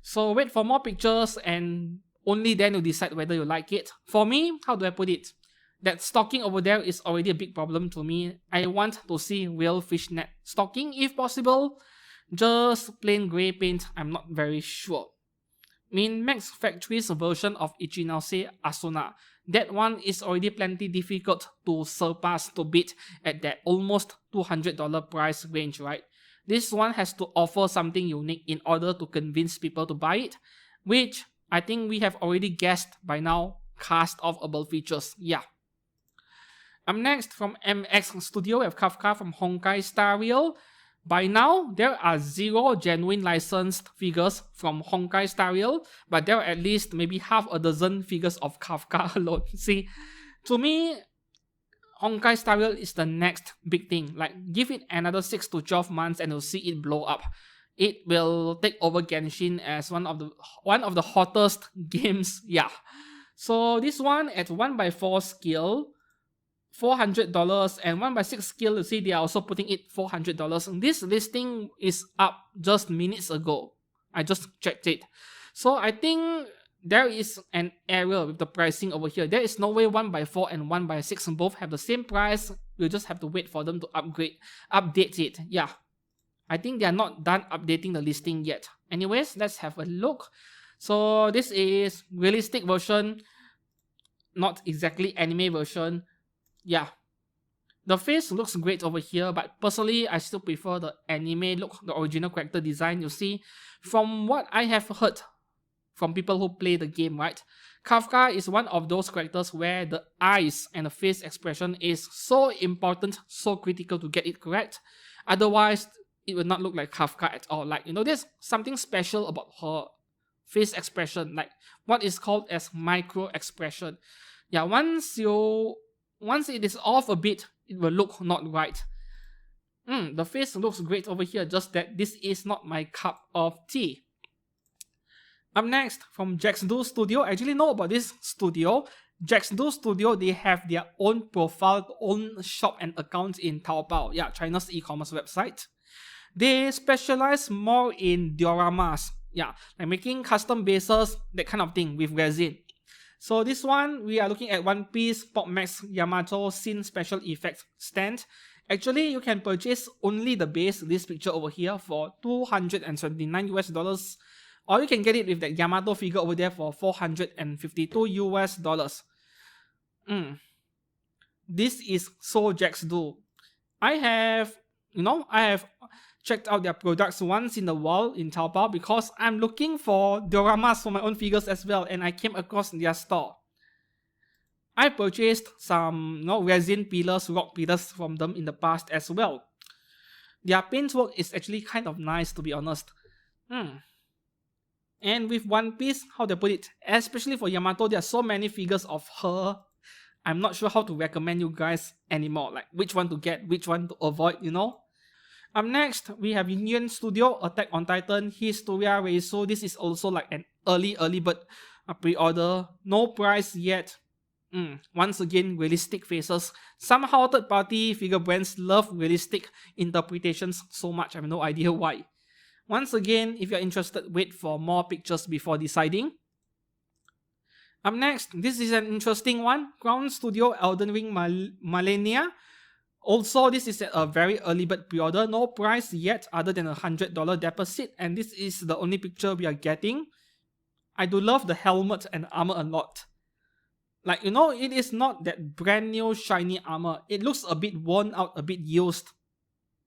So wait for more pictures and only then you decide whether you like it. For me, how do I put it? That stocking over there is already a big problem to me. I want to see real fishnet stocking if possible. Just plain grey paint, I'm not very sure. Min-Max Factory's version of Ichinose Asuna. That one is already plenty difficult to surpass, to beat at that almost $200 price range, right? This one has to offer something unique in order to convince people to buy it, which I think we have already guessed by now, cast-offable features, yeah. Up next, from MX Studio, we have Kafka from Honkai Stair Rail. By now, there are 0 genuine licensed figures from Honkai Stair Rail, but there are at least maybe half a dozen figures of Kafka alone. See, to me, Honkai Stair Rail is the next big thing. Like, give it another 6 to 12 months and you'll see it blow up. It will take over Genshin as one of the hottest games, yeah. So this one at 1/4 scale, $400, and 1x6 skill, you see they are also putting it $400. This listing is up just minutes ago. I just checked it. So I think there is an error with the pricing over here. There is no way 1x4 and 1x6 both have the same price. We'll just have to wait for them to update it. Yeah, I think they are not done updating the listing yet. Anyways, let's have a look. So this is realistic version, not exactly anime version. Yeah, the face looks great over here, but personally I still prefer the anime look, the original character design. You see, from what I have heard from people who play the game, right, Kafka is one of those characters where the eyes and the face expression is so important, so critical to get it correct. Otherwise, it will not look like Kafka at all. Like, there's something special about her face expression, like what is called as micro expression. Yeah, once it is off a bit, it will look not right. The face looks great over here, just that this is not my cup of tea. Up next, from Jaxdo Studio. I actually know about this studio. Jaxdo Studio, they have their own profile, own shop and account in Taobao. Yeah, China's e-commerce website. They specialize more in dioramas. Yeah, like making custom bases, that kind of thing with resin. So this one, we are looking at One Piece Pop Max Yamato Scene Special Effects stand. Actually, you can purchase only the base, this picture over here, for $279 US, or you can get it with that Yamato figure over there for $452 US. This is so Jaxdo. I have checked out their products once in a while in Taobao because I'm looking for dioramas for my own figures as well, and I came across their store. I purchased some resin pillars, rock pillars from them in the past as well. Their paintwork is actually kind of nice, to be honest. And with One Piece, how they put it, especially for Yamato, there are so many figures of her. I'm not sure how to recommend you guys anymore, like which one to get, which one to avoid, Up next, we have Union Studio, Attack on Titan, Historia Reiso. This is also like an early bird pre-order. No price yet. Once again, realistic faces. Somehow third-party figure brands love realistic interpretations so much. I have no idea why. Once again, if you're interested, wait for more pictures before deciding. Up next, this is an interesting one. Crown Studio, Elden Ring Millennia. Also, this is a very early bird pre-order. No price yet other than a $100 deposit. And this is the only picture we are getting. I do love the helmet and armor a lot. Like, it is not that brand new shiny armor. It looks a bit worn out, a bit used.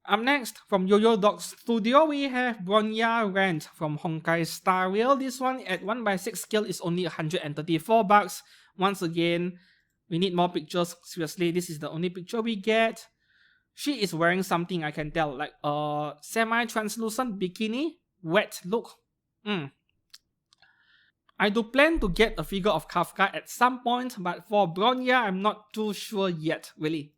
Up next, from Yo-Yo Dog Studio, we have Bronya Rant from Honkai Star Rail. This one at 1x6 scale is only $134. Once again, we need more pictures. Seriously, this is the only picture we get. She is wearing something, I can tell, like a semi-translucent bikini, wet look. I do plan to get a figure of Kafka at some point, but for Bronya, I'm not too sure yet, really.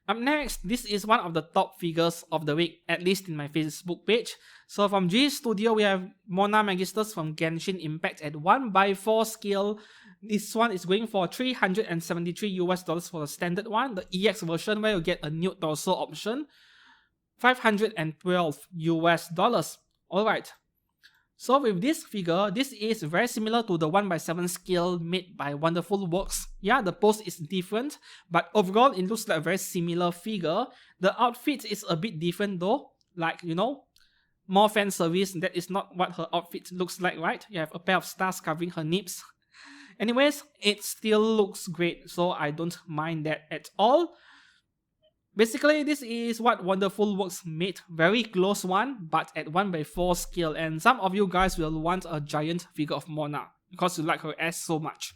Up next, this is one of the top figures of the week, at least in my Facebook page. So from G Studio, we have Mona Magisters from Genshin Impact at 1x4 scale. This one is going for $373 US for the standard one. The EX version, where you get a nude torso option, $512 US. Alright. So with this figure, this is very similar to the 1x7 scale made by Wonderful Works. Yeah, the pose is different, but overall it looks like a very similar figure. The outfit is a bit different though, like, more fan service. That is not what her outfit looks like, right? You have a pair of stars covering her nips. Anyways, it still looks great, so I don't mind that at all. Basically, this is what Wonderful Works made. Very close one, but at 1x4 scale. And some of you guys will want a giant figure of Mona because you like her ass so much.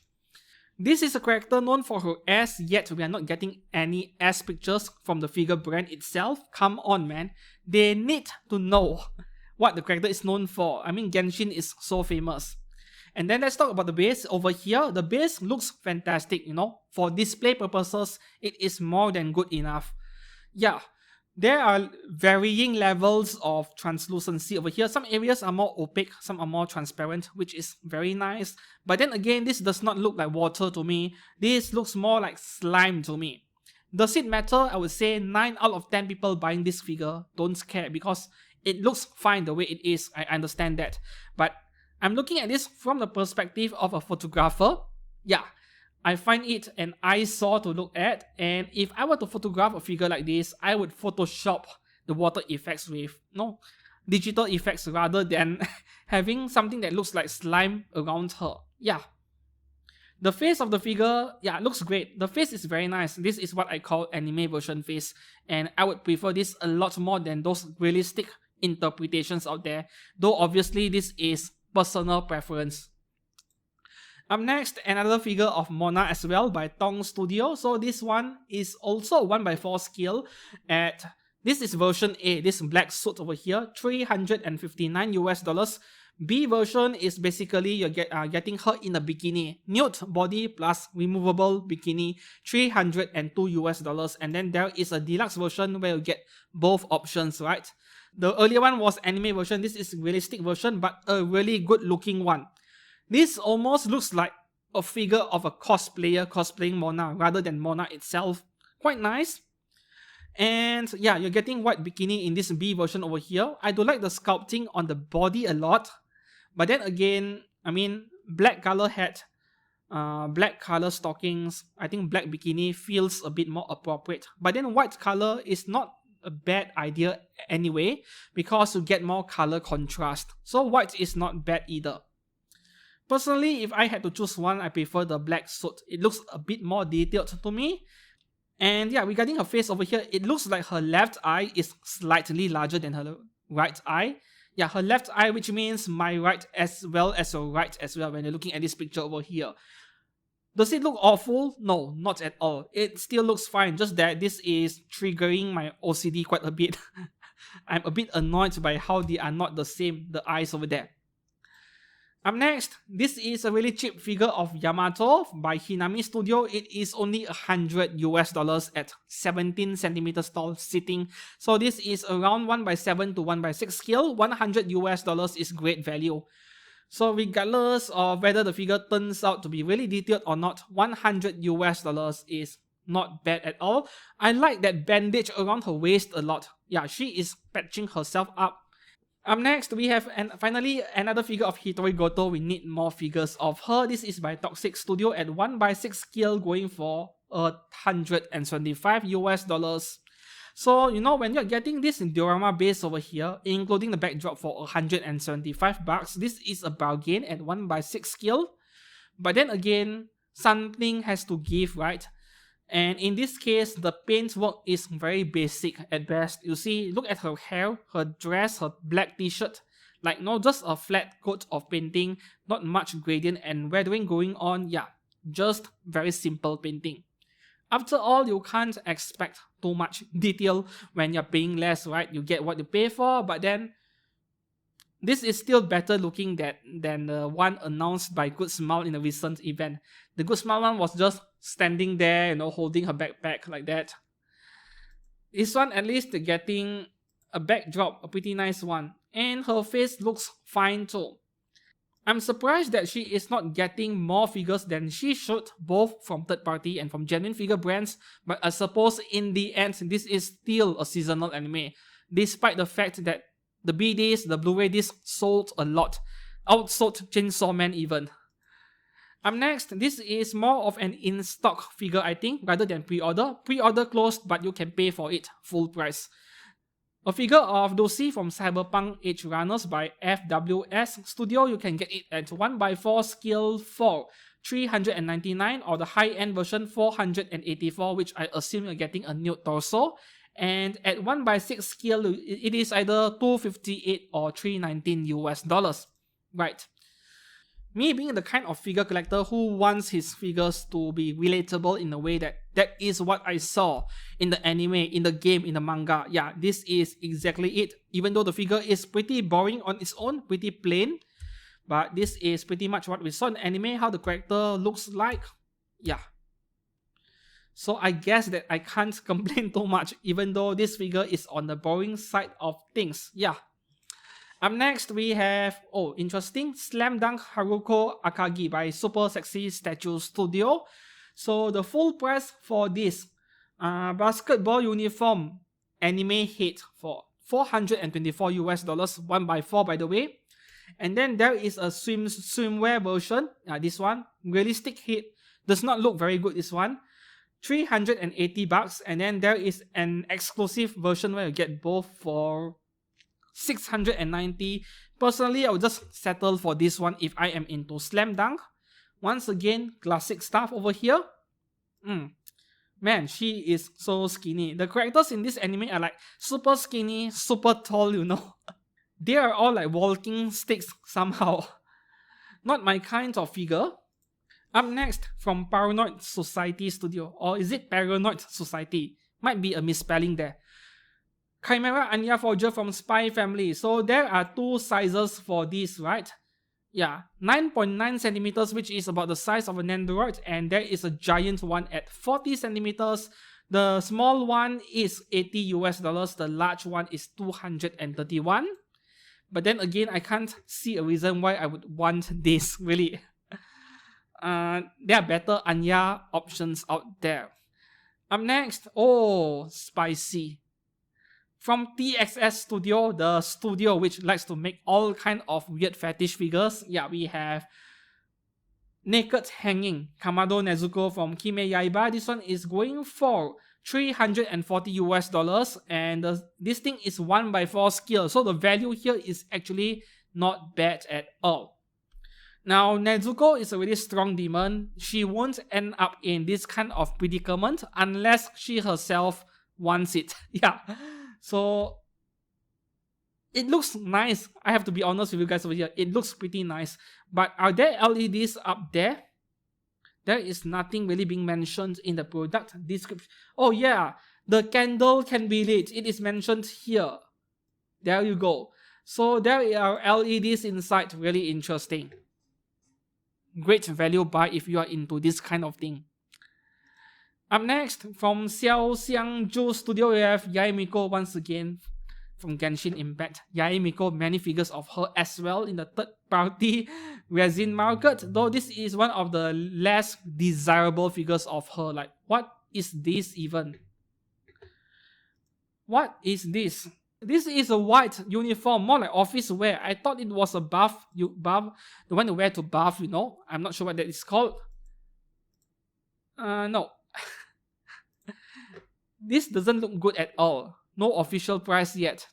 This is a character known for her ass, yet we are not getting any ass pictures from the figure brand itself. Come on, man. They need to know what the character is known for. I mean, Genshin is so famous. And then let's talk about the base over here. The base looks fantastic, For display purposes, it is more than good enough. Yeah, There are varying levels of translucency over here. Some areas are more opaque, some are more transparent, which is very nice. But then again, this does not look like water to me. This looks more like slime to me. Does it matter? I would say 9 out of 10 people buying this figure don't care because it looks fine the way it is. I understand that. But I'm looking at this from the perspective of a photographer. Yeah, I find it an eyesore to look at, and if I were to photograph a figure like this, I would Photoshop the water effects with digital effects rather than having something that looks like slime around her. Yeah. The face of the figure, yeah, looks great. The face is very nice. This is what I call anime version face, and I would prefer this a lot more than those realistic interpretations out there, though obviously this is personal preference. Up next, another figure of Mona as well by Tong Studio. So this one is also 1x4 scale at, this is version A, this black suit over here, $359 US. B version is basically you're getting her in a bikini, nude body plus removable bikini, $302 US. And then there is a deluxe version where you get both options, right? The earlier one was anime version, this is realistic version, but a really good looking one. This almost looks like a figure of a cosplayer cosplaying Mona rather than Mona itself. Quite nice. And yeah, you're getting white bikini in this B version over here. I do like the sculpting on the body a lot. But then again, I mean, black color hat, black color stockings, I think black bikini feels a bit more appropriate. But then white color is not a bad idea anyway because you get more color contrast. So white is not bad either. Personally, if I had to choose one, I prefer the black suit. It looks a bit more detailed to me. And yeah, regarding her face over here, it looks like her left eye is slightly larger than her right eye. Yeah, her left eye, which means my right as well as your right as well when you're looking at this picture over here. Does it look awful? No, not at all. It still looks fine, just that this is triggering my OCD quite a bit. I'm a bit annoyed by how they are not the same, the eyes over there. Up next, this is a really cheap figure of Yamato by Hinami Studio. It is only $100 US at 17 centimeters tall sitting. So this is around 1x7 to 1x6 scale. $100 US is great value. So regardless of whether the figure turns out to be really detailed or not, $100 US is not bad at all. I like that bandage around her waist a lot. Yeah, she is patching herself up. Up next, we have finally another figure of Hitori Goto. We need more figures of her. This is by Toxic Studio at 1x6 scale, going for $175 US. So, you know, when you're getting this diorama base over here, including the backdrop for $175, this is a bargain at 1x6 scale. But then again, something has to give, right? And in this case, the paintwork is very basic at best. You see, look at her hair, her dress, her black t-shirt. Like, no, just a flat coat of painting, not much gradient and weathering going on. Yeah, just very simple painting. After all, you can't expect too much detail when you're paying less, right? You get what you pay for, but then this is still better looking than the one announced by Good Smile in a recent event. The Good Smile one was just standing there, you know, holding her backpack like that. This one, at least getting a backdrop, a pretty nice one. And her face looks fine too. I'm surprised that she is not getting more figures than she should, both from third party and from genuine figure brands. But I suppose in the end, this is still a seasonal anime. Despite the fact that the BDs, the Blu-ray discs sold a lot. Outsold Chainsaw Man even. Up next, this is more of an in-stock figure, I think, rather than pre-order. Pre-order closed, but you can pay for it full price. A figure of Lucy from Cyberpunk Edge Runners by FWS Studio. You can get it at 1x4 scale for $399, or the high-end version $484, which I assume you're getting a nude torso. And at 1x6 scale, it is either $258 or $319 US. Right. Me being the kind of figure collector who wants his figures to be relatable in a way that is what I saw in the anime, in the game, in the manga. Yeah, this is exactly it. Even though the figure is pretty boring on its own, pretty plain, but this is pretty much what we saw in anime, how the character looks like. Yeah. So I guess that I can't complain too much, even though this figure is on the boring side of things. Yeah. Up next, we have, oh, interesting, Slam Dunk Haruko Akagi by Super Sexy Statue Studio. So the full price for this basketball uniform anime head for $424 US, 1x4 by the way. And then there is a swimwear version, this one, realistic head, does not look very good, this one. $380, and then there is an exclusive version where you get both for $690. Personally, I would just settle for this one if I am into Slam Dunk. Once again, classic stuff over here. Man, she is so skinny. The characters in this anime are like super skinny, super tall, you know. They are all like walking sticks somehow. Not my kind of figure. Up next, from Paranoid Society Studio, or is it Paranoid Society? Might be a misspelling there. Chimera Anya Forger from Spy Family. So there are two sizes for this, right? Yeah, 9.9 centimeters, which is about the size of an Android, and there is a giant one at 40 centimeters. The small one is $80 US, the large one is $231. But then again, I can't see a reason why I would want this, really. There are better Anya options out there. Up next, oh, spicy. From TXS Studio, the studio which likes to make all kind of weird fetish figures. Yeah, we have Naked Hanging, Kamado Nezuko from Kime Yaiba. This one is going for $340 US, and this thing is 1x4 scale, so the value here is actually not bad at all. Now, Nezuko is a really strong demon. She won't end up in this kind of predicament unless she herself wants it. Yeah. So, it looks nice. I have to be honest with you guys over here. It looks pretty nice. But are there LEDs up there? There is nothing really being mentioned in the product description. Oh yeah, the candle can be lit. It is mentioned here. There you go. So there are LEDs inside. Really interesting. Great value buy if you are into this kind of thing. Up next, from Xiao Xiangju Studio, we have Yaemiko once again from Genshin Impact. Yaemiko, many figures of her as well in the third-party resin market, though this is one of the less desirable figures of her. Like, what is this even? What is this? This is a white uniform, more like office wear. I thought it was a buff, the one you wear to buff, you know. I'm not sure what that is called. No. This doesn't look good at all. No official price yet.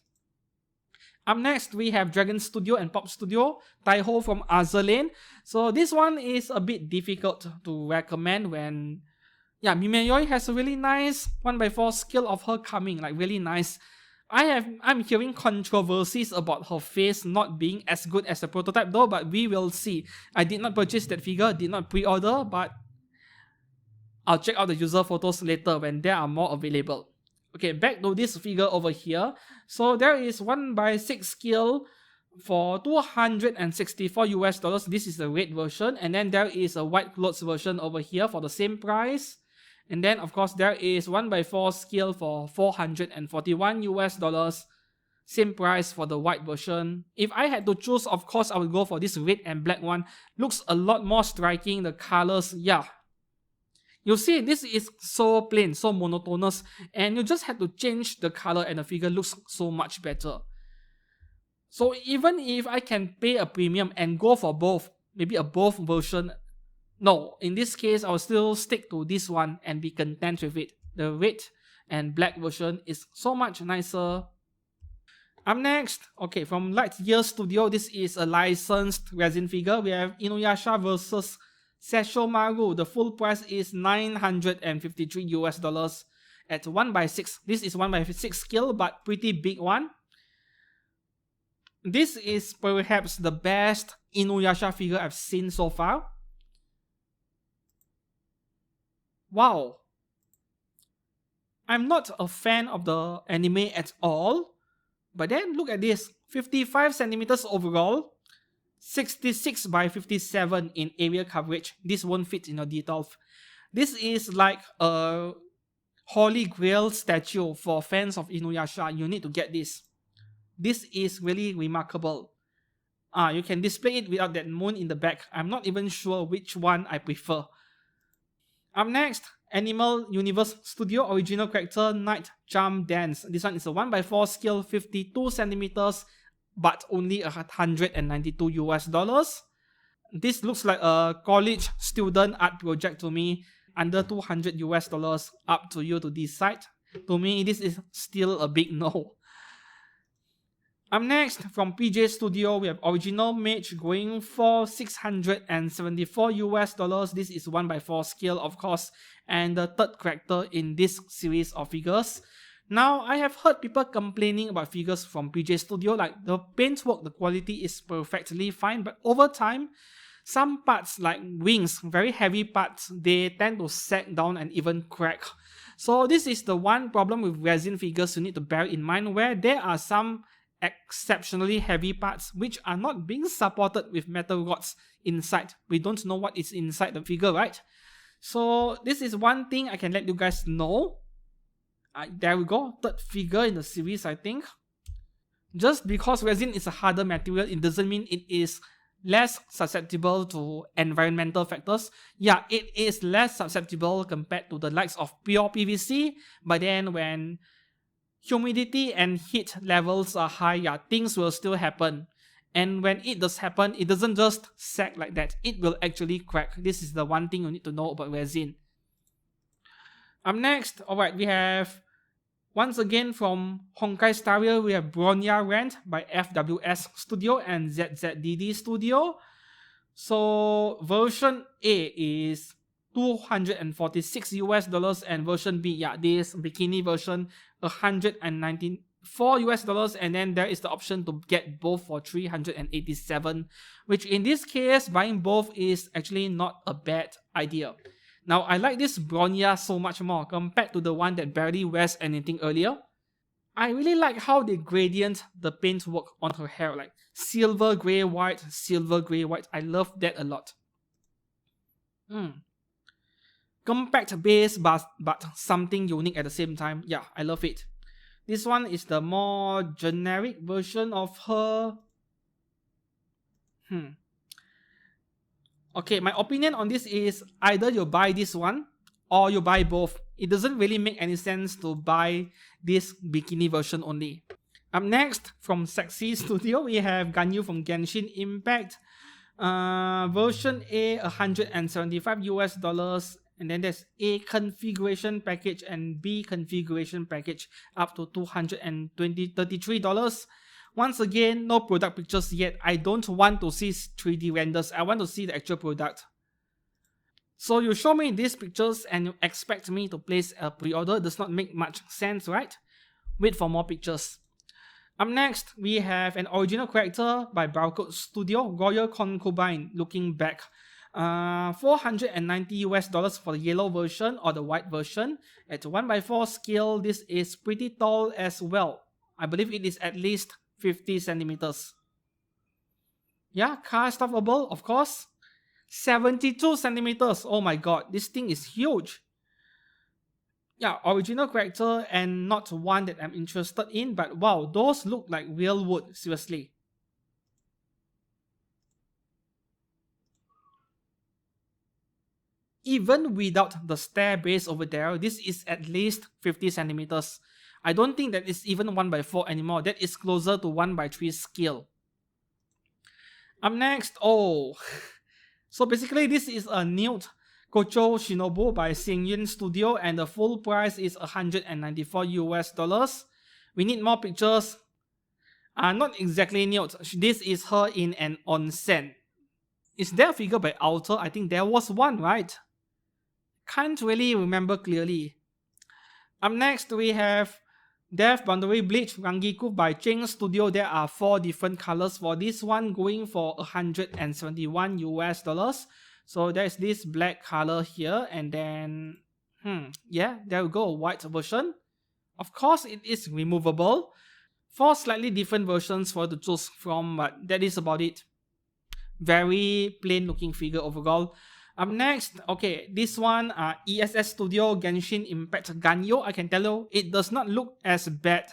Up next, we have Dragon Studio and Pop Studio, Taiho from Azur Lane. So this one is a bit difficult to recommend when... Yeah, Mimeyoi has a really nice 1x4 scale of her coming, like really nice. I'm hearing controversies about her face not being as good as the prototype though, but we will see. I did not purchase that figure, did not pre-order, but I'll check out the user photos later when there are more available. Okay, back to this figure over here. So there is 1x6 scale for $264 US. This is the red version, and then there is a white clothes version over here for the same price. And then of course there is 1x4 scale for $441 US. Same price for the white version. If I had to choose, of course I would go for this red and black one. Looks a lot more striking, the colors, yeah. You see, this is so plain, so monotonous, and you just have to change the color and the figure looks so much better. So even if I can pay a premium and go for both, maybe a both version, no, in this case, I'll still stick to this one and be content with it. The red and black version is so much nicer. Up next, okay, from Lightyear Studio, this is a licensed resin figure. We have Inuyasha versus Sesshomaru. The full price is $953 US at 1x6. This is 1x6 scale, but pretty big one. This is perhaps the best Inuyasha figure I've seen so far. Wow. I'm not a fan of the anime at all, but then look at this. 55 centimeters overall. 66 by 57 in area coverage. This won't fit in your detail. This is like a holy grail statue for fans of Inuyasha. You need to get this. This is really remarkable. You can display it without that moon in the back. I'm not even sure which one I prefer. Up next, Animal Universe Studio original character Night Charm Dance. This one is a 1x4 scale, 52 centimeters, but only $192 US. This looks like a college student art project to me. Under $200 US. Up to you to decide. To me, this is still a big no. Up next, from PJ Studio, we have original mage going for $674 US. This is 1x4 scale, of course, and the third character in this series of figures. Now, I have heard people complaining about figures from PJ Studio, like the paintwork, the quality is perfectly fine, but over time, some parts like wings, very heavy parts, they tend to sag down and even crack. So this is the one problem with resin figures you need to bear in mind, where there are some exceptionally heavy parts which are not being supported with metal rods inside. We don't know what is inside the figure, right? So this is one thing I can let you guys know. There we go, third figure in the series, I think. Just because resin is a harder material, it doesn't mean it is less susceptible to environmental factors. Yeah, it is less susceptible compared to the likes of pure PVC, but then when humidity and heat levels are high, yeah, things will still happen. And when it does happen, it doesn't just sag like that. It will actually crack. This is the one thing you need to know about resin. Up next, alright, we have, once again from Honkai Stair Rail, we have Bronya Rent by FWS Studio and ZZDD Studio. So version A is $246 US, and version B, yeah, this bikini version, $194 US, and then there is the option to get both for $387, which in this case, buying both is actually not a bad idea. Now, I like this Bronya so much more compared to the one that barely wears anything earlier. I really like how they gradient the paint work on her hair, like silver, grey, white, silver, grey, white. I love that a lot. Compact base, but something unique at the same time. Yeah, I love it. This one is the more generic version of her. Okay, my opinion on this is either you buy this one or you buy both. It doesn't really make any sense to buy this bikini version only. Up next, from Sexy Studio, we have Ganyu from Genshin Impact. Version A, $175 US, and then there's A configuration package and B configuration package up to $233. Once again, no product pictures yet. I don't want to see 3D renders. I want to see the actual product. So you show me these pictures and you expect me to place a pre-order. Does not make much sense, right? Wait for more pictures. Up next, we have an original character by Barcode Studio, Royal Concubine, looking back. $490 US for the yellow version or the white version. At 1x4 scale, this is pretty tall as well. I believe it is at least 50 centimeters. Yeah, car stuffable, of course. 72 centimeters. Oh my god, this thing is huge. Yeah, original character and not one that I'm interested in, but wow, those look like real wood, seriously. Even without the stair base over there, this is at least 50 centimeters. I don't think that is even 1x4 anymore. That is closer to 1x3 scale. Up next, oh. So basically this is a nude Kocho Shinobu by Xingyun Studio and the full price is $194 US. We need more pictures. Not exactly nude. This is her in an onsen. Is there a figure by Alter? I think there was one, right? Can't really remember clearly. Up next, we have Death Boundary Bleach Rangiku by Cheng Studio. There are 4 different colors for this one, going for $171 US. So there's this black color here, and then, yeah, there we go, white version. Of course, it is removable. 4 slightly different versions for you to choose from, but that is about it. Very plain looking figure overall. Up next, okay, this one, ESS Studio Genshin Impact Ganyo. I can tell you, it does not look as bad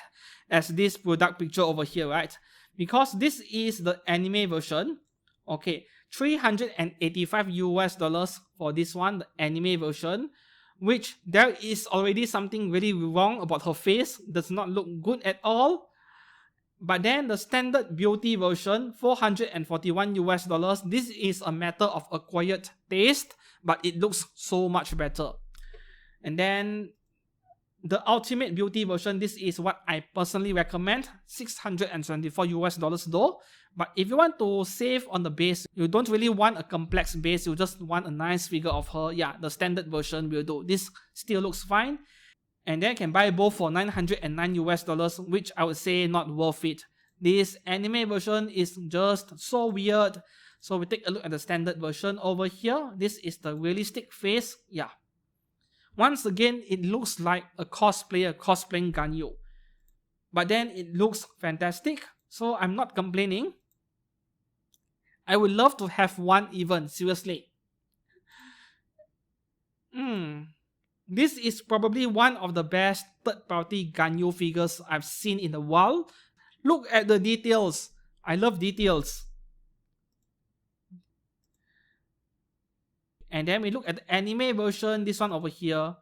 as this product picture over here, right? Because this is the anime version. Okay, $385 for this one, the anime version, which there is already something really wrong about her face. Does not look good at all. But then the standard beauty version, $441. This is a matter of acquired taste, but it looks so much better. And then the ultimate beauty version, this is what I personally recommend, $674 though. But if you want to save on the base, you don't really want a complex base, you just want a nice figure of her, yeah, the standard version will do. This still looks fine. And then you can buy both for $909, which I would say not worth it. This anime version is just so weird. So we take a look at the standard version over here. This is the realistic face. Yeah. Once again, it looks like a cosplayer cosplaying Ganyu. But then it looks fantastic. So I'm not complaining. I would love to have one even, seriously. This is probably one of the best third-party Ganyu figures I've seen in a while. Look at the details. I love details. And then we look at the anime version, this one over here.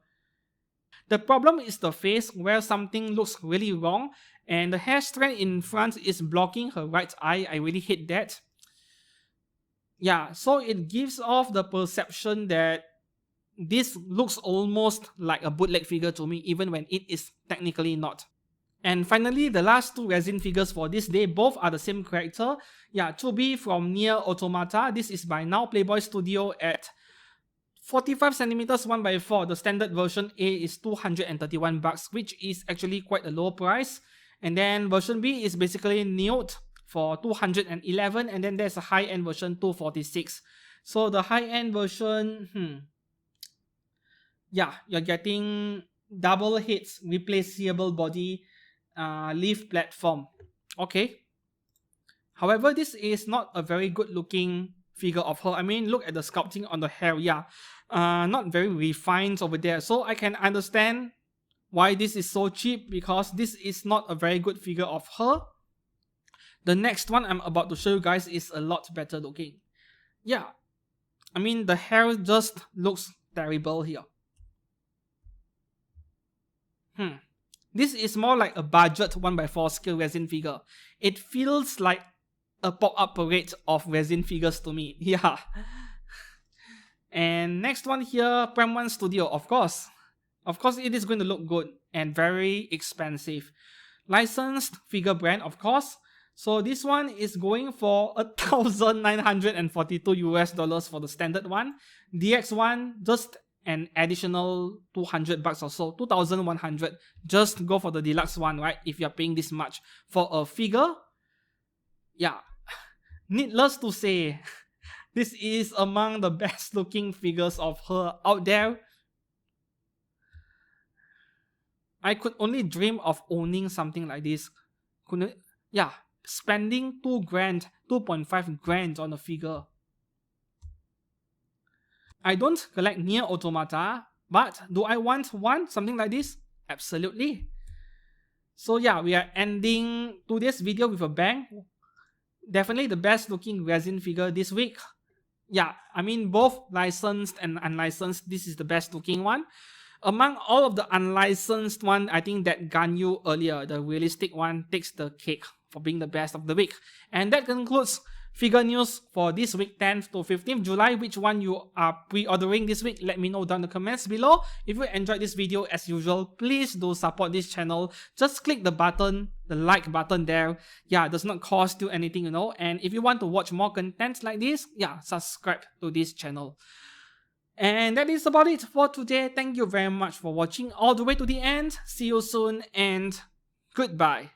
The problem is the face where something looks really wrong and the hair strand in front is blocking her right eye. I really hate that. Yeah, so it gives off the perception that this looks almost like a bootleg figure to me, even when it is technically not. And finally, the last two resin figures for this day, both are the same character. Yeah, 2B from Nier Automata. This is by Now Playboy Studio at 45cm 1x4. The standard version A is $231, which is actually quite a low price. And then version B is basically nude for $211, and then there's a high-end version, $246. So the high-end version, yeah, you're getting double heads, replaceable body, leaf platform. Okay. However, this is not a very good looking figure of her. I mean, look at the sculpting on the hair. Yeah, not very refined over there. So I can understand why this is so cheap, because this is not a very good figure of her. The next one I'm about to show you guys is a lot better looking. Yeah, I mean, the hair just looks terrible here. This is more like a budget 1x4 scale resin figure. It feels like a pop-up parade of resin figures to me. Yeah. And next one here, Prem 1 Studio, of course. Of course, it is going to look good and very expensive. Licensed figure brand, of course. So this one is going for $1,942 for the standard one. DX one, just an additional $200 or so, $2,100. Just go for the deluxe one, right? If you're paying this much for a figure. Yeah, needless to say, this is among the best looking figures of her out there. I could only dream of owning something like this. Yeah, spending $2,000, $2.5 grand on a figure. I don't collect Nier Automata, but do I want one, something like this? Absolutely. So yeah, we are ending today's video with a bang. Definitely the best looking resin figure this week. Yeah, I mean, both licensed and unlicensed, this is the best looking one. Among all of the unlicensed one, I think that Ganyu earlier, the realistic one, takes the cake for being the best of the week. And that concludes figure news for this week, 10th to 15th July. Which one you are pre-ordering this week? Let me know down in the comments below. If you enjoyed this video, as usual, please do support this channel. Just click the button, the like button there. Yeah, it does not cost you anything, you know. And if you want to watch more content like this, yeah, subscribe to this channel. And that is about it for today. Thank you very much for watching all the way to the end. See you soon and goodbye.